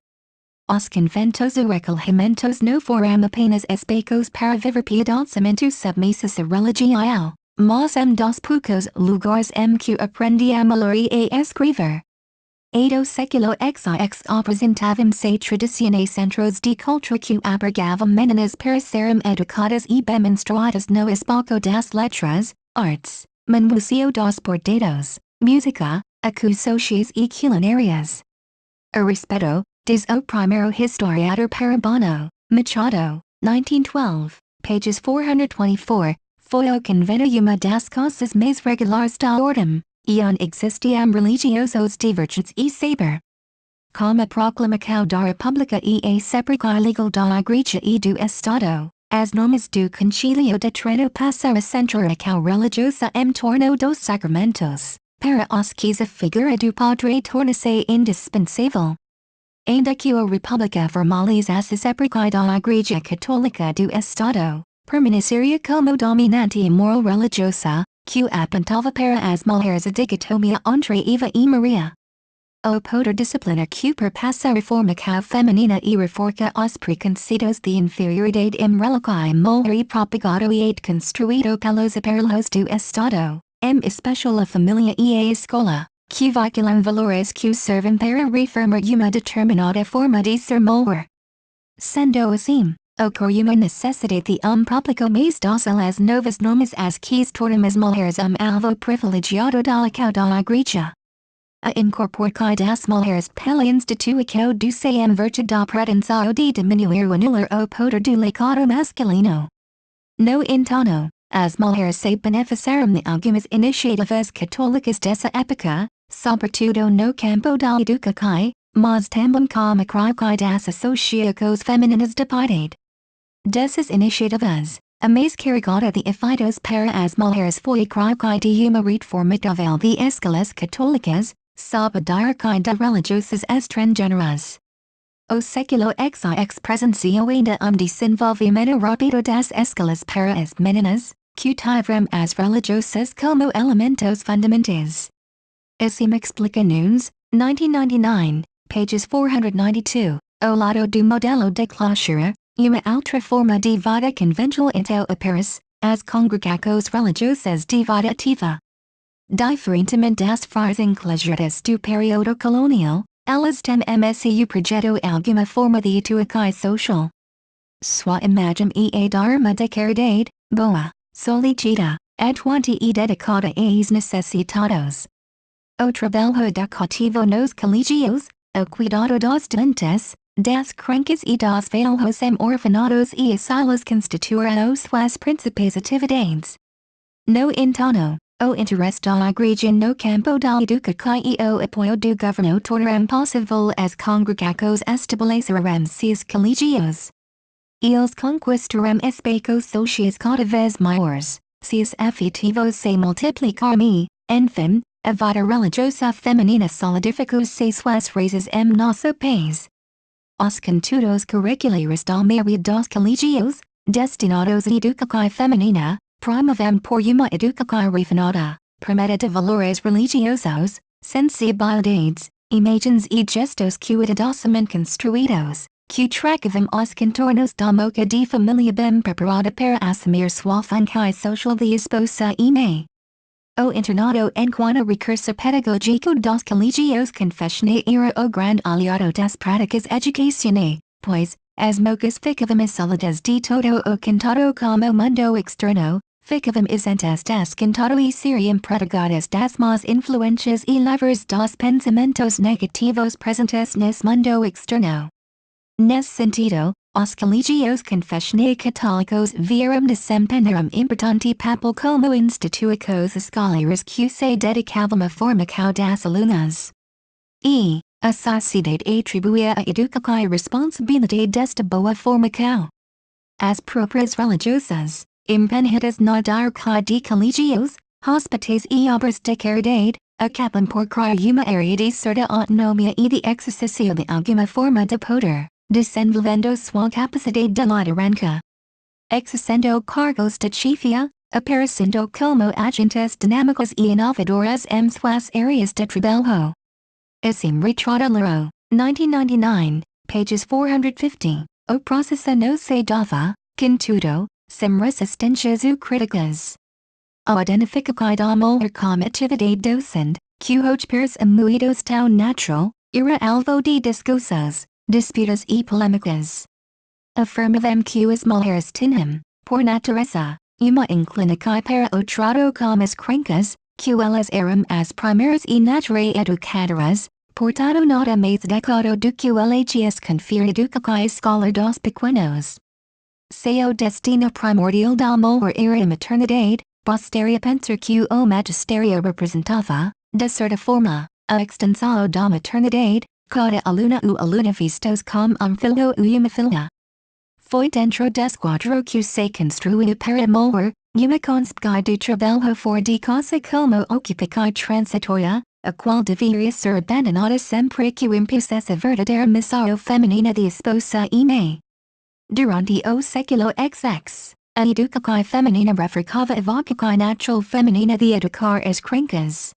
Os conventos ou recolhimentos não foram apenas espaços para viver piedosamente submissas à religião, mas dos poucos lugares em que aprendiam a ler e a escrever. Do século XX apresentavam-se tradições centros de cultura que abrigavam meninas para serem educadas e bem instruídas no espaço das letras, artes, manuseio dos bordados, música, acusações e culinárias. A respeito, diz o primeiro historiador Parabano, Machado, 1912, pages 424, foi o convento uma das coisas mais regulares da ordem, e existiam religiosos divergentes e saber. Com a proclamação da República e a separação legal da Igreja e do Estado, as normas do Concílio de Trento passaram a centrar a cal religiosa em torno dos sacramentos, para os que a figura do padre torna-se indispensável. Ainda que a República formalizasse a separação da Igreja Católica do Estado, permaneceria como dominante a moral religiosa, que apontava para as mulheres a dicotomia entre Eva e Maria. O poder disciplinar que perpassa a reformação feminina e reforça os preconceitos de inferioridade em relação à mulher propagado e construído pelos aparelhos do Estado, em especial a família e a escola, que veiculam valores que servem para reformar uma determinada forma de ser mulher. Sendo assim, ocorre uma necessidade de público mais dócil às novas normas as que tornam as mulheres alvo privilegiado da ação da Igreja. A incorporação das mulheres pela instituição do em virtude da pretensão de diminuir ou anular o poder do legado masculino. No entanto, as mulheres se beneficiaram de algumas iniciativas católicas dessa época, sobretudo no campo da educação, mas também com a crítica das associações femininas de piedade. Dessas iniciativas, a mais carregada de efeitos para as mulheres foi a crítica de uma reformatóvel de escolas católicas, sob a direção de religiosas estrangeiras. O século XX presenciou ainda desenvolvimento rápido das escolas para as meninas, que tiveram as religiosas como elementos fundamentais. Assim explica Nunes, 1999, pages 492, ao lado do modelo de clausura, uma outra forma de vida conventual então aparece, as congregações religiosas de vida ativa. Diferentemente das freiras enclausuradas do período colonial, elas têm o projeto alguma forma de atuação social. Sua imagem é dar uma de caridade, boa, solicita, atuante e dedicada aos necessitados. O trabalho educativo nos colegios, o cuidado dos doentes, das crianças e dos velhos em orfanatos e asilos constituirão suas principais atividades. No entanto, o interesse da Igreja no campo da educação e o apoio do governo tornarão possível as congregações estabelecerem seus colegios. Eles conquistarão espaços sociais cada vez maiores, seus efetivos se multiplicarão e, enfim, a vida religiosa feminina solidificou-se suas raízes em nosso país. Os conteúdos curriculares da maioria dos colegios, destinados à educação feminina, promovem por uma educação refinada, primada de valores religiosos, sensibilidades, Imagens e gestos cuidadosamen construidos, que tracavam os contornos da moca de família bem preparada para assumir sua função social de esposa e mãe. O internado enquanto recurso pedagógico dos colegios confessione era o grande aliado das práticas educacionais, pois, as mocas ficavam isoladas de todo o contato como mundo externo, ficavam isentas das contato e seriam protegidas das más influências e livres dos pensamentos negativos presentes nesse mundo externo. Nesse sentido, os colegios confessionais católicos vieram desempenhar importante papel como institutos escolares que se dedicavam à formação das alunas. E, a sociedade atribuía a educação e responsabilidade desta boa formação. As próprias religiosas, empenhadas na hierarquia de colegios, hospitais e obras de caridade, acabam por criar uma área de certa autonomia e de exercício de alguma forma de poder, desenvolvendo sua capacidade de liderança. Exercendo cargos de chefia, aparecendo como agentes dinâmicos e inovadores em suas áreas de trabalho. Assim retrata Lero, 1999, pages 450, o processo no se dava, contudo, sem resistências ou críticas. A identificação da mulher como atividade docente, que os pairs amuidos tão natural, era alvo de discursos, disputas e polêmicas. Afirmavam que as mulheres tinham, por natureza, uma inclinação para o trato com as crianças, que elas eram as primeiras e naturais educadoras, portanto nada mais adequado do que elas conferir educação escolar dos pequenos. Seu destino primordial da mulher era a maternidade, bastaria pensar que o magistério representava, de certa forma, a extensão da maternidade, cada aluna ou aluna vistos como filho ou uma filha. Foi dentro desse quadro que se construiu para a mulher, uma concepção de trabalho fora de casa como ocupação transitória, a qual deveria ser abandonada sempre que impusesse a verdadeira missão feminina de esposa e mãe. Durante o século XX, a educação feminina refrescava a vocação natural feminina de educar as crianças.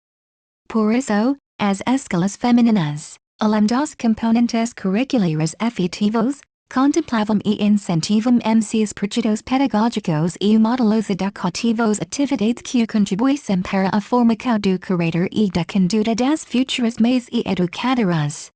Por isso, as escolas femininas, além dos componentes curriculares efetivos, contemplavam e incentivam seus projetos pedagógicos e modelos educativos atividades que contribuíssem para a formação do caráter e da conduta das futuras mães e educadoras.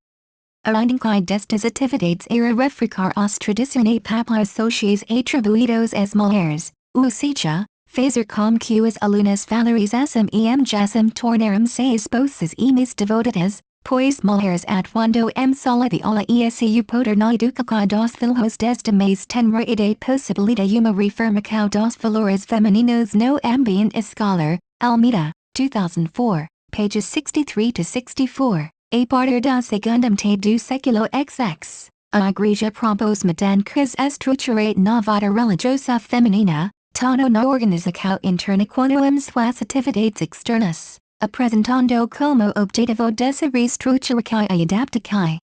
A intenção destas atividades era refrescar os tradicionais papéis sociais atribuídos às mulheres, ou seja, fazer com que as alunas valorizassem e amassem tornaram-se esposas e mais devotadas, pois mulheres atuando sala de aula e seu poder na educação dos filhos desde mais tenra idade possibilita uma reafirmação dos valores femininos no ambiente escolar. Almeida, 2004, pages 63-64. A partir da segunda metade do século XX, a Igreja propôs mudanças estruturais na vida religiosa feminina, tanto na organização interna quanto em suas atividades externas, apresentando como objetivo dessa reestruturação a adaptação.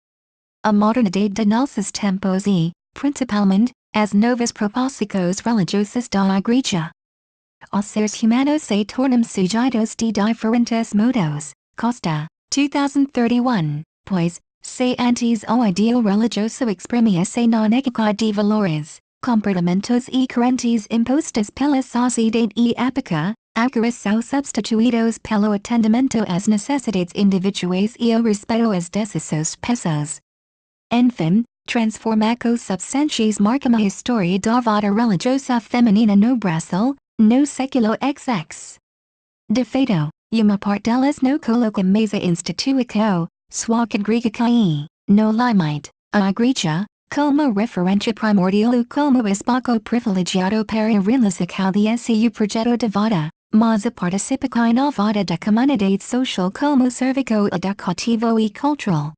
A modernidade de nossos tempos e, principalmente, as novas proposições religiosas da Igreja. Os seres humanos se tornam sujeitos de diferentes modos, Costa, 2031, pois, se antes o ideal religioso exprimia-se na negação de valores, comportamentos e correntes impostas pela sociedade e época, agora são substituídos pelo atendimento às necessidades individuais e o respeito às decisões pessoais. Enfim, transformações substantiais marcam a história da vida religiosa feminina no Brasil, no século XX. De fato, uma parte delas no coloca mais a instituição, sua congregação e, no limite, a Igreja, como referência primordial ou como espaço privilegiado para a realização de seu projeto de vida, mas a participação na vida da comunidade social como serviço educativo e cultural.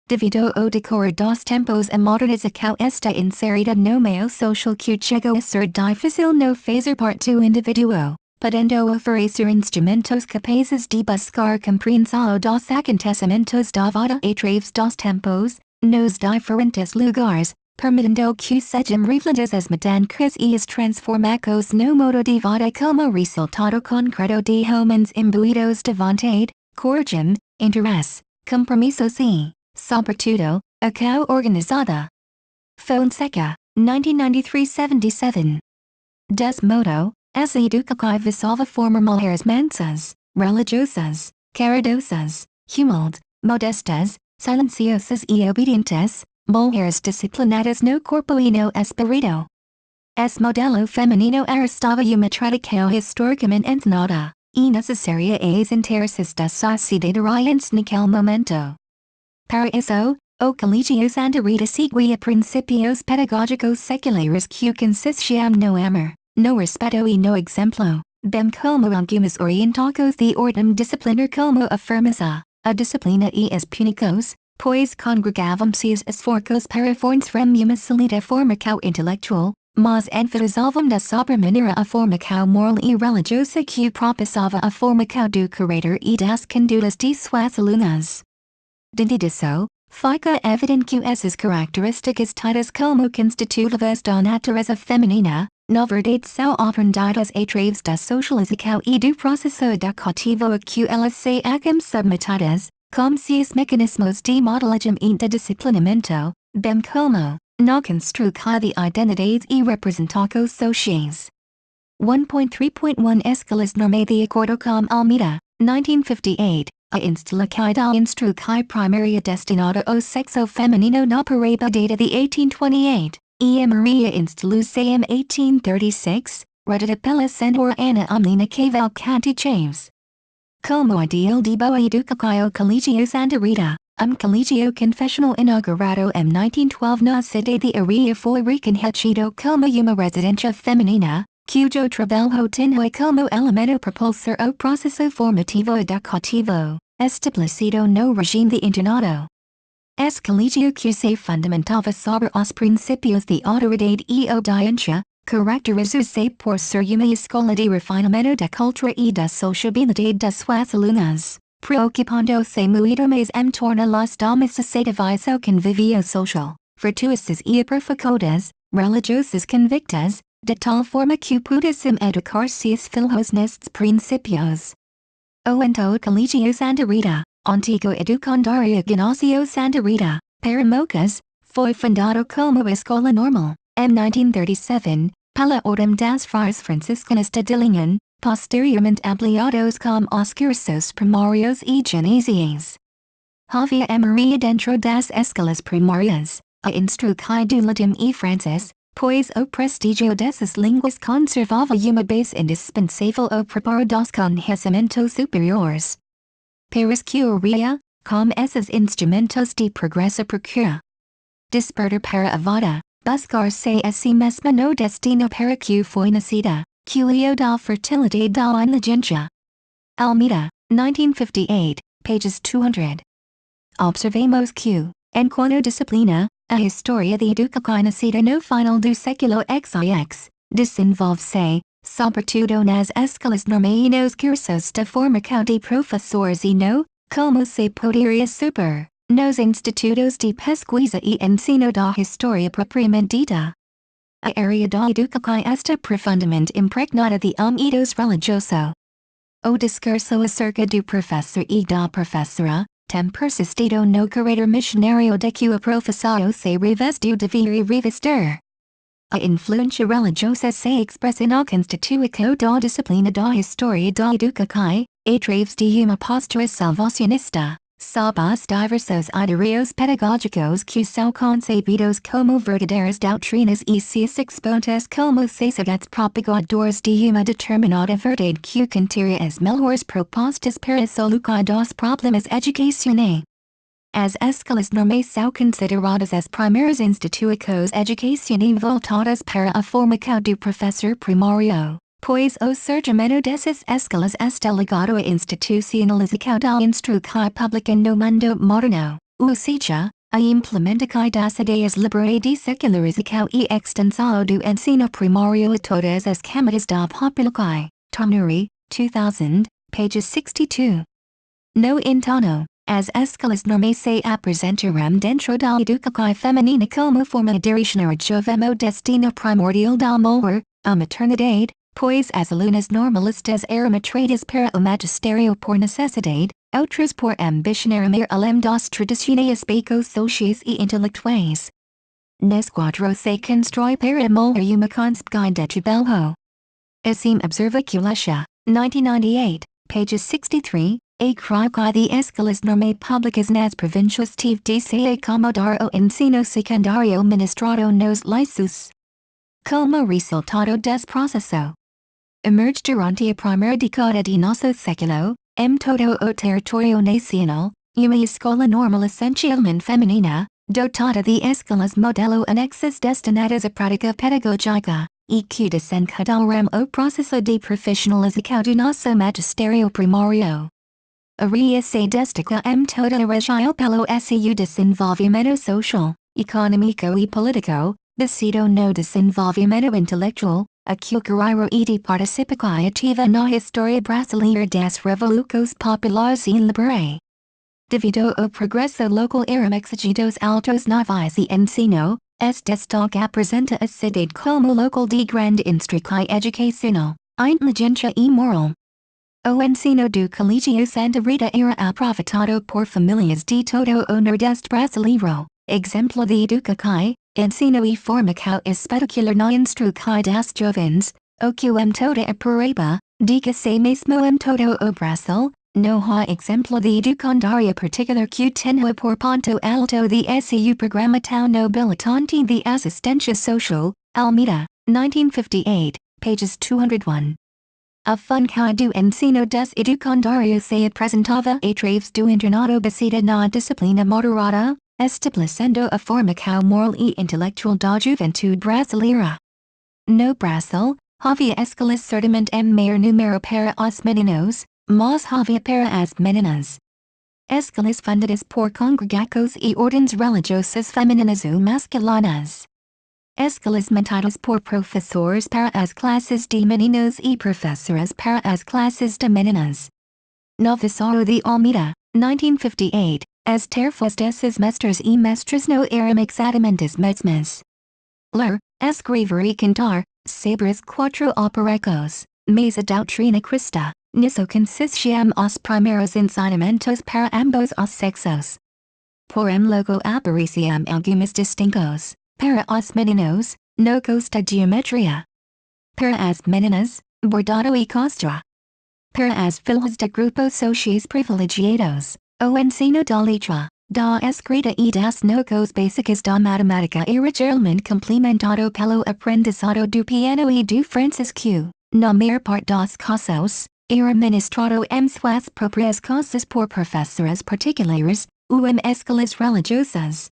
Devido ao decorrer dos tempos a modernização está inserida no meio social que chegou a ser difícil no fazer parte do indivíduo, podendo oferecer instrumentos capazes de buscar compreensão dos acontecimentos da vida através dos tempos, nos diferentes lugares, permitindo que sejam refletidas as mudanças e as transformações no modo de vida como resultado concreto de homens imbuídos de vontade, coragem, interesse, Compromiso C. Sobratudo, acao organizada. Fonseca, 1993-77. Desmodo, essa educação visava forma mulheres mansas, religiosas, caridosas, humilde, modestas, silenciosas e obedientes, mulheres disciplinadas no corpo e no espírito. Esse modelo feminino estava uma tradição historicamente ensinada, e necessária às interesses da sociedade raiante naquele momento. Para isso, o Colégio Santa Rita seguia princípios pedagógicos seculares que consistiam no amor, no respeto e no exemplo, bem como algumas orientações de ordem disciplinar como a firmeza, a disciplina e os púnicos, pois congregavam-se os esforços para fornecer uma sólida formação intelectual, mas enfatizavam da sobremaneira a formação moral e religiosa que propiciava a formação do caráter e das condutas de suas alunas. Dentro disso, fica evidente que essas características tidas como constitutivas da natureza feminina, na verdade são aprendidas através da socialização e do processo educativo a que elas se acham submetidas, como se os mecanismos de modelagem e de disciplinamento, bem como, na construção de identidades e representações sociais. 1.3.1 Escalas Normae de acordo com Almeida, 1958. A instalação da instrução primária destinada ao sexo feminino na Paraíba data de 1828, e a Maria instalou-se em 1836, redita pela senhora Ana Amelina Cavalcanti Chaves. Como ideal de boa educação Colégio Santa Rita, colégio confessional inaugurado em 1912 na cidade de Areia foi reconhecido como uma residência feminina, cujo trabalho tinha como elemento propulsor o processo formativo educativo, estabelecido no regime de internado. Esse colégio que se fundamentava sobre os princípios de autoridade e obediência, caracterizou-se por ser uma escola de refinamento da cultura e da sociabilidade de suas alunas, preocupando-se muito mais em torná-las damas suscetíveis ao convívio social, virtuosas e aperfeiçoadas, religiosas convictas, de tal forma que pudessem educar seus filhos nestes princípios. O então Colégio Santa Rita, antigo educandário Ginásio Santa Rita, para Mocas, foi fundado como escola normal, em 1937, pela ordem das Frailes Franciscanas de Dillingen, posteriormente ampliados com os cursos primários e ginásios. Havia a Maria dentro das escolas primárias, a instrução do latim e francês, pois o prestígio dessas línguas conservava uma base indispensável ao preparo dos conhecimentos superiores. Para escuria, com esses instrumentos de progresso procura despertar para a vida, buscar-se a si mesma no destino para que foi nascida, culio da fertilidade da inteligência. Almeida, 1958, pages 200. Observemos que, enquanto disciplina, a história de educação nascida no final do século XIX, desenvolve-se, sobretudo nas escolas normais e nos cursos de formação de professores e no, como se poderia supor, nos institutos de pesquisa e ensino da história propriamente dita. A área da educação está profundamente impregnada de ethos religioso. O discurso acerca do professor e da professora, tem persistido no caráter missionário de que o professor se revestiu deveria revestir. A influência religiosa se expressa na constituição da disciplina da história da educação, através de uma postura salvacionista, sob os diversos ideários pedagógicos que são concebidos como verdadeiras doutrinas e seus exponentes como sacerdotes propagadores de uma determinada verdade que contira as melhores propostas para solucionar dos problemas educacionais. As escolas normais são consideradas as primeiras instituições educacionais voltadas para a formação do professor primário, pois o surgimento dessas escolas está ligado à institucionalização da instrução pública no mundo moderno, ou seja, a implementação das ideias liberais de secularização e extensão do ensino primário a todas as camadas da população. Tomnuri, 2000, pages 62. No entanto, as escolas normais se apresentaram dentro da educação feminina como forma de direcionar o destino primordial da mulher, a maternidade, pois as alunas normalistas eram atraídas para o magistério por necessidade, Outros por ambicionar além das tradicionais becos sociais e intelectuais. Nes quadro se constrói para molhar uma conspecida de belho. Assim observa Kulasha, 1998, pages 63, a crítica de escolas normais públicas nas províncias tive de se acomodar o ensino secundário ministrado nos licus. Como resultado des processo. Emerge durante a primeira década de nosso século, todo o território nacional, uma escola normal essencialmente feminina, dotada de escolas modelo anexas destinadas à prática pedagógica, e que desencadearam o processo de profissionalização do nosso magistério primário. Aria se destaca toda a região pelo seu desenvolvimento social, econômico e político, baseado no desenvolvimento intelectual, a cultura e de participação ativa na história brasileira das revoluções populares e liberais. Devido ao progresso local eram exigidos altos níveis de ensino, este destaque apresenta a cidade como local de grande instrução educacional, inteligência e moral. O ensino do Colégio Santa Rita era aproveitado por famílias de todo o Nordeste brasileiro, exemplo de educação, ensino e formação espetacular na instrução das jovens, o que toda a Paraíba, diga-se mesmo todo o Brasil, no há exemplo de educandária particular que tenha por ponto alto de seu programa tão nobilitante de assistência social, Almeida, 1958, pages 201. A função do ensino des educandários se apresentava através do internado basada na disciplina moderada, estabelecendo a formação moral e intelectual da juventude brasileira. No Brasil, havia escolas certamente maior número para os meninos, mas havia para as meninas. Escolas fundadas por congregações e ordens religiosas femininas ou masculinas. Escolas montadas por professores para as classes de meninos e professoras para as classes de meninas. Noviçado de Almeida, 1958, as tarefas desses mestres e mestras não eram exatamente as mesmas. Ler, escrever e cantar, saber as quatro operáculos, mas a doutrina cristã, nisso consistiam os primeiros ensinamentos para ambos os sexos. Porém logo apareciam algumas distinções. Para os meninos, no gosto de geometria. Para as meninas, bordado e costura. Para as filhas de grupos sociais privilegiados, o ensino da letra, da escrita e das noções básicas da matemática era geralmente complementado pelo aprendizado do piano e do francês que, na maior parte dos casos, era ministrado em suas próprias casas por professoras particulares, ou em escolas religiosas.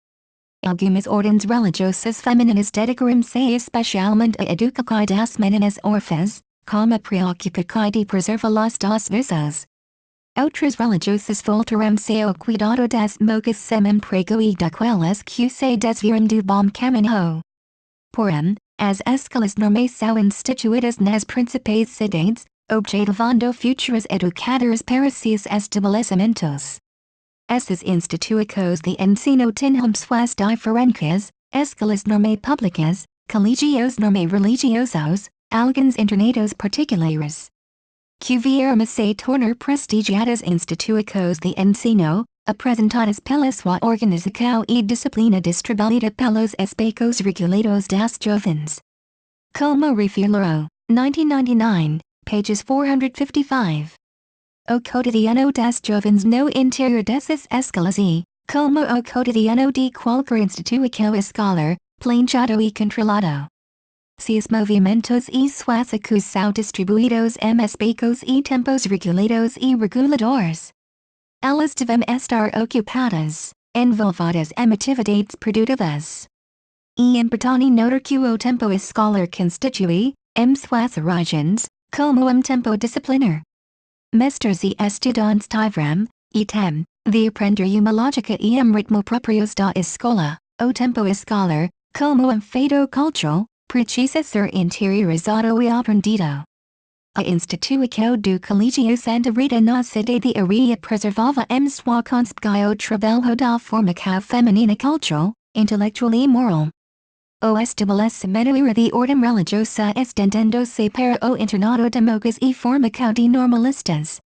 Algumas ordens religiosas femininas dedicaram-se especialmente à educação das meninas órfãs, com a preocupação de preservá-las dos vícios. Outras religiosas voltaram-se ao cuidado das moças sem emprego e daquelas que se desviaram do bom caminho. Porém, as escolas normais são instituídas nas principais cidades, objetivando futuras educadoras para seus estabelecimentos. Essas instituições de ensino tinham suas diferenças, escolas normais públicas, colégios normais religiosos, alguns internados particulares. Que vieram a se tornar prestigiadas instituições de ensino, apresentadas pela sua organização e disciplina distribuída pelos espaços regulados das jovens. Como referiu, 1999, pages 455. O cotidiano das jovens no interior dessas escolas e, como o cotidiano de qualquer instituição escolar, planejado e controlado. Seus movimentos e suas ações são distribuídos em espaços e tempos regulados e reguladores. Elas devem estar ocupadas, envolvidas em atividades produtivas. E importante notar que o tempo escolar constitui, em suas origens, como tempo disciplinar. Mestres e estudantes tiveram, e têm, de aprender uma lógica e ritmo próprios da escola, o tempo escolar, como feito cultural, precisa ser interiorizado e aprendido. A instituição do Colégio Santa Rita na cidade de Aria preservava em sua concepção o trabalho da formação feminina cultural, intelectual e moral. O estabelecimento era de ordem religiosa estendendo-se para o internado de moças e formação de normalistas.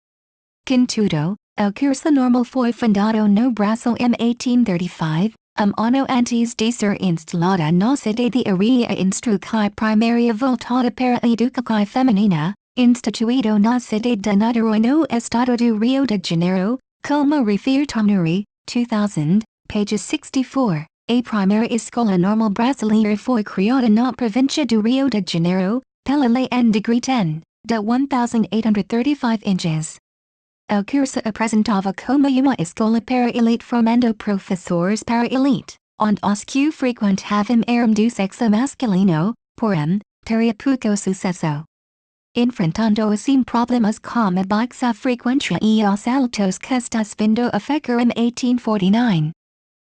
Contudo, El curso normal foi fundado no Brasil em 1835, ano antes de ser instalada na cidade iria instrução primária voltada para a educação feminina, instituído na cidade de Niterói no estado do Rio de Janeiro, como refere Tomnuri, 2000, page 64. A primeira escola normal brasileira foi criada na província do Rio de Janeiro, pela lei N. Degree 10, de 1835 inches. El curso apresentava como uma escola para elite formando professores para elite, onde os que frequentavam eram do sexo masculino, porém, teria pouco sucesso. Enfrentando assim problemas como a baixa frequência e os altos custos vindo a ficar em 1849.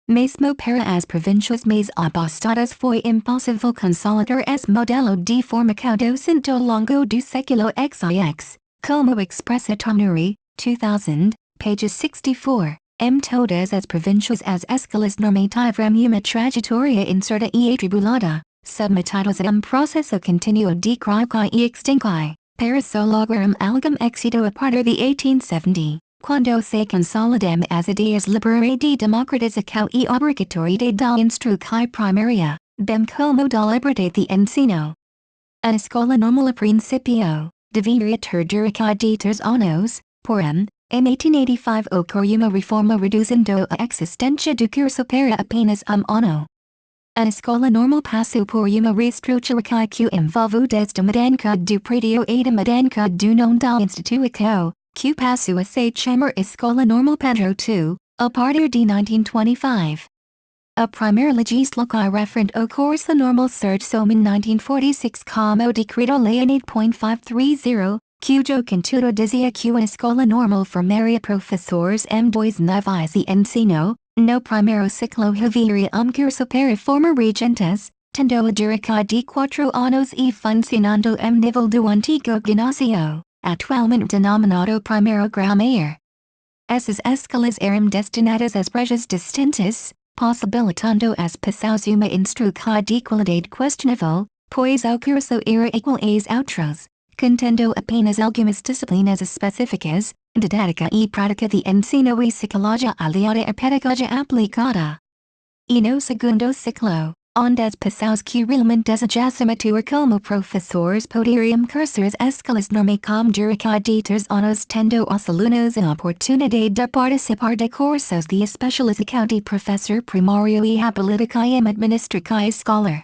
Mesmo para as províncias mais abastadas foi impossível consolidar esse modelo de formação docente ao longo do século XX, como expressa Tomnuri, 2000, page 64. Em todas as províncias as escolas normais tiveram uma trajetória incerta e atribulada, submetidas a processo contínuo de crítica e extinção, para só lograr algum éxito a partir de 1870. Quando se consolidam as ideias liberais de democratização e obrigatoriedade da instrução primária, bem como da liberdade de ensino. A escola normal a princípio, deveria ter durado de 3 anos, porém, em 1885 ocorreu uma reforma reduzindo a existência do curso para apenas ano. A escola normal passou por uma reestruturação que envolveu desde a mudança do prédio e a mudança do nome da instituição, que passou a se chamar Escola Normal Pedro II, a partir de 1925. A primeira legislação referente ao curso normal surgiu em 1946 como Decreto Lei 8.530, cujo conteúdo dizia que a escola normal formaria professores em 2 níveis de ensino, no primeiro ciclo haveria curso para formar regentes, tendo a duração de 4 anos e funcionando em nível do antigo ginásio, atualmente denominado primeiro grau maior. Essas escolas eram destinadas às brejas distintas, possibilitando às pessoas uma instrução de qualidade questionável, pois o curso era igual às outras, contendo apenas algumas disciplinas específicas, didática e prática de ensino e psicologia aliada a pedagogia aplicada. E no segundo ciclo, onde as pessoas que realmente desejassem atuar como professores poderiam cursar as escolas normais com duração de 3 anos tendo os alunos a oportunidade de participar de cursos de especialização de professor primário e habilitação em administração escolar.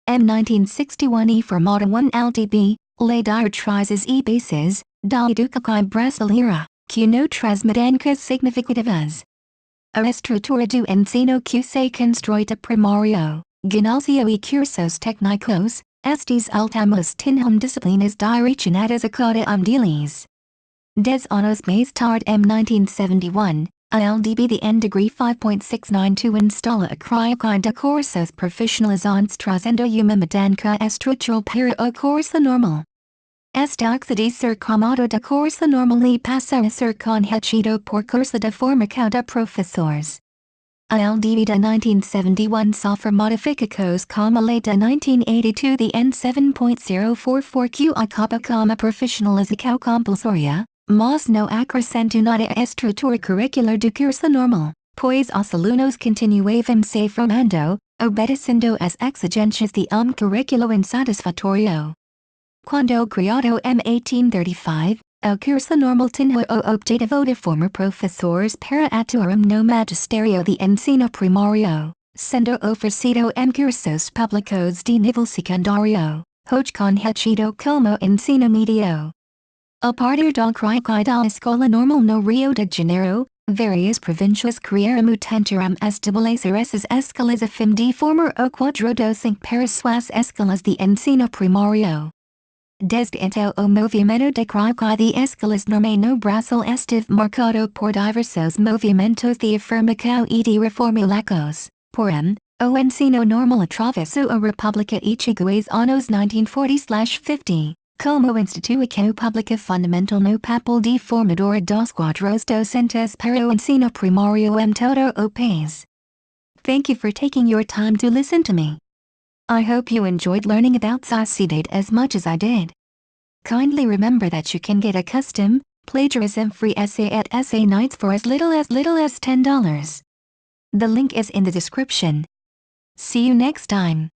Em 1961 e formada LDB, Lei Diretrizes e Bases, da Educação Brasileira, que não traz mudanças significativas. A estrutura do ensino que se constrói de primário, ginásio e cursos técnicos, estes últimos tinham disciplinas direcionadas a cada deles. 10 anos mais tarde em 1971, a LDB de N Degree 5.692 instala a criação de cursos profissionalizantes trazendo uma mudança estrutural para o curso normal. Esta de ser chamado de curso normal e passa a ser conhecido por curso de formação de professores. A LDB de 1971 sofre modificações como a lei de 1982 de N 7.044 que acaba com a profissionalização compulsória, mas não acrescenta nada à estrutura curricular do curso normal, pois os alunos continuavam se formando, obedecendo às exigências de currículo insatisfatório. Quando criado em 1835, o curso normal tinha o objetivo de formar professores para atuar no magistério de ensino primário, sendo oferecido em cursos públicos de nível secundário, hoje conhecido como ensino médio. A partir da criação da escola normal no Rio de Janeiro, várias províncias criaram ou tentaram estabelecer essas escolas a fim de formar o quadro docente para suas escolas de ensino primário. Desde então o movimento de criação de escolas normais no Brasil esteve marcado por diversos movimentos de afirmação e de reformulações, porém, o ensino normal atravessou a República e chegou aos anos 1940-50, como instituição pública fundamental no papel de formadora dos quadros docentes para o ensino primário em todo o país. Thank you for taking your time to listen to me. I hope you enjoyed learning about sociedade as much as I did. Kindly remember that you can get a custom, plagiarism-free essay at Essay Nights for as little as $10. The link is in the description. See you next time.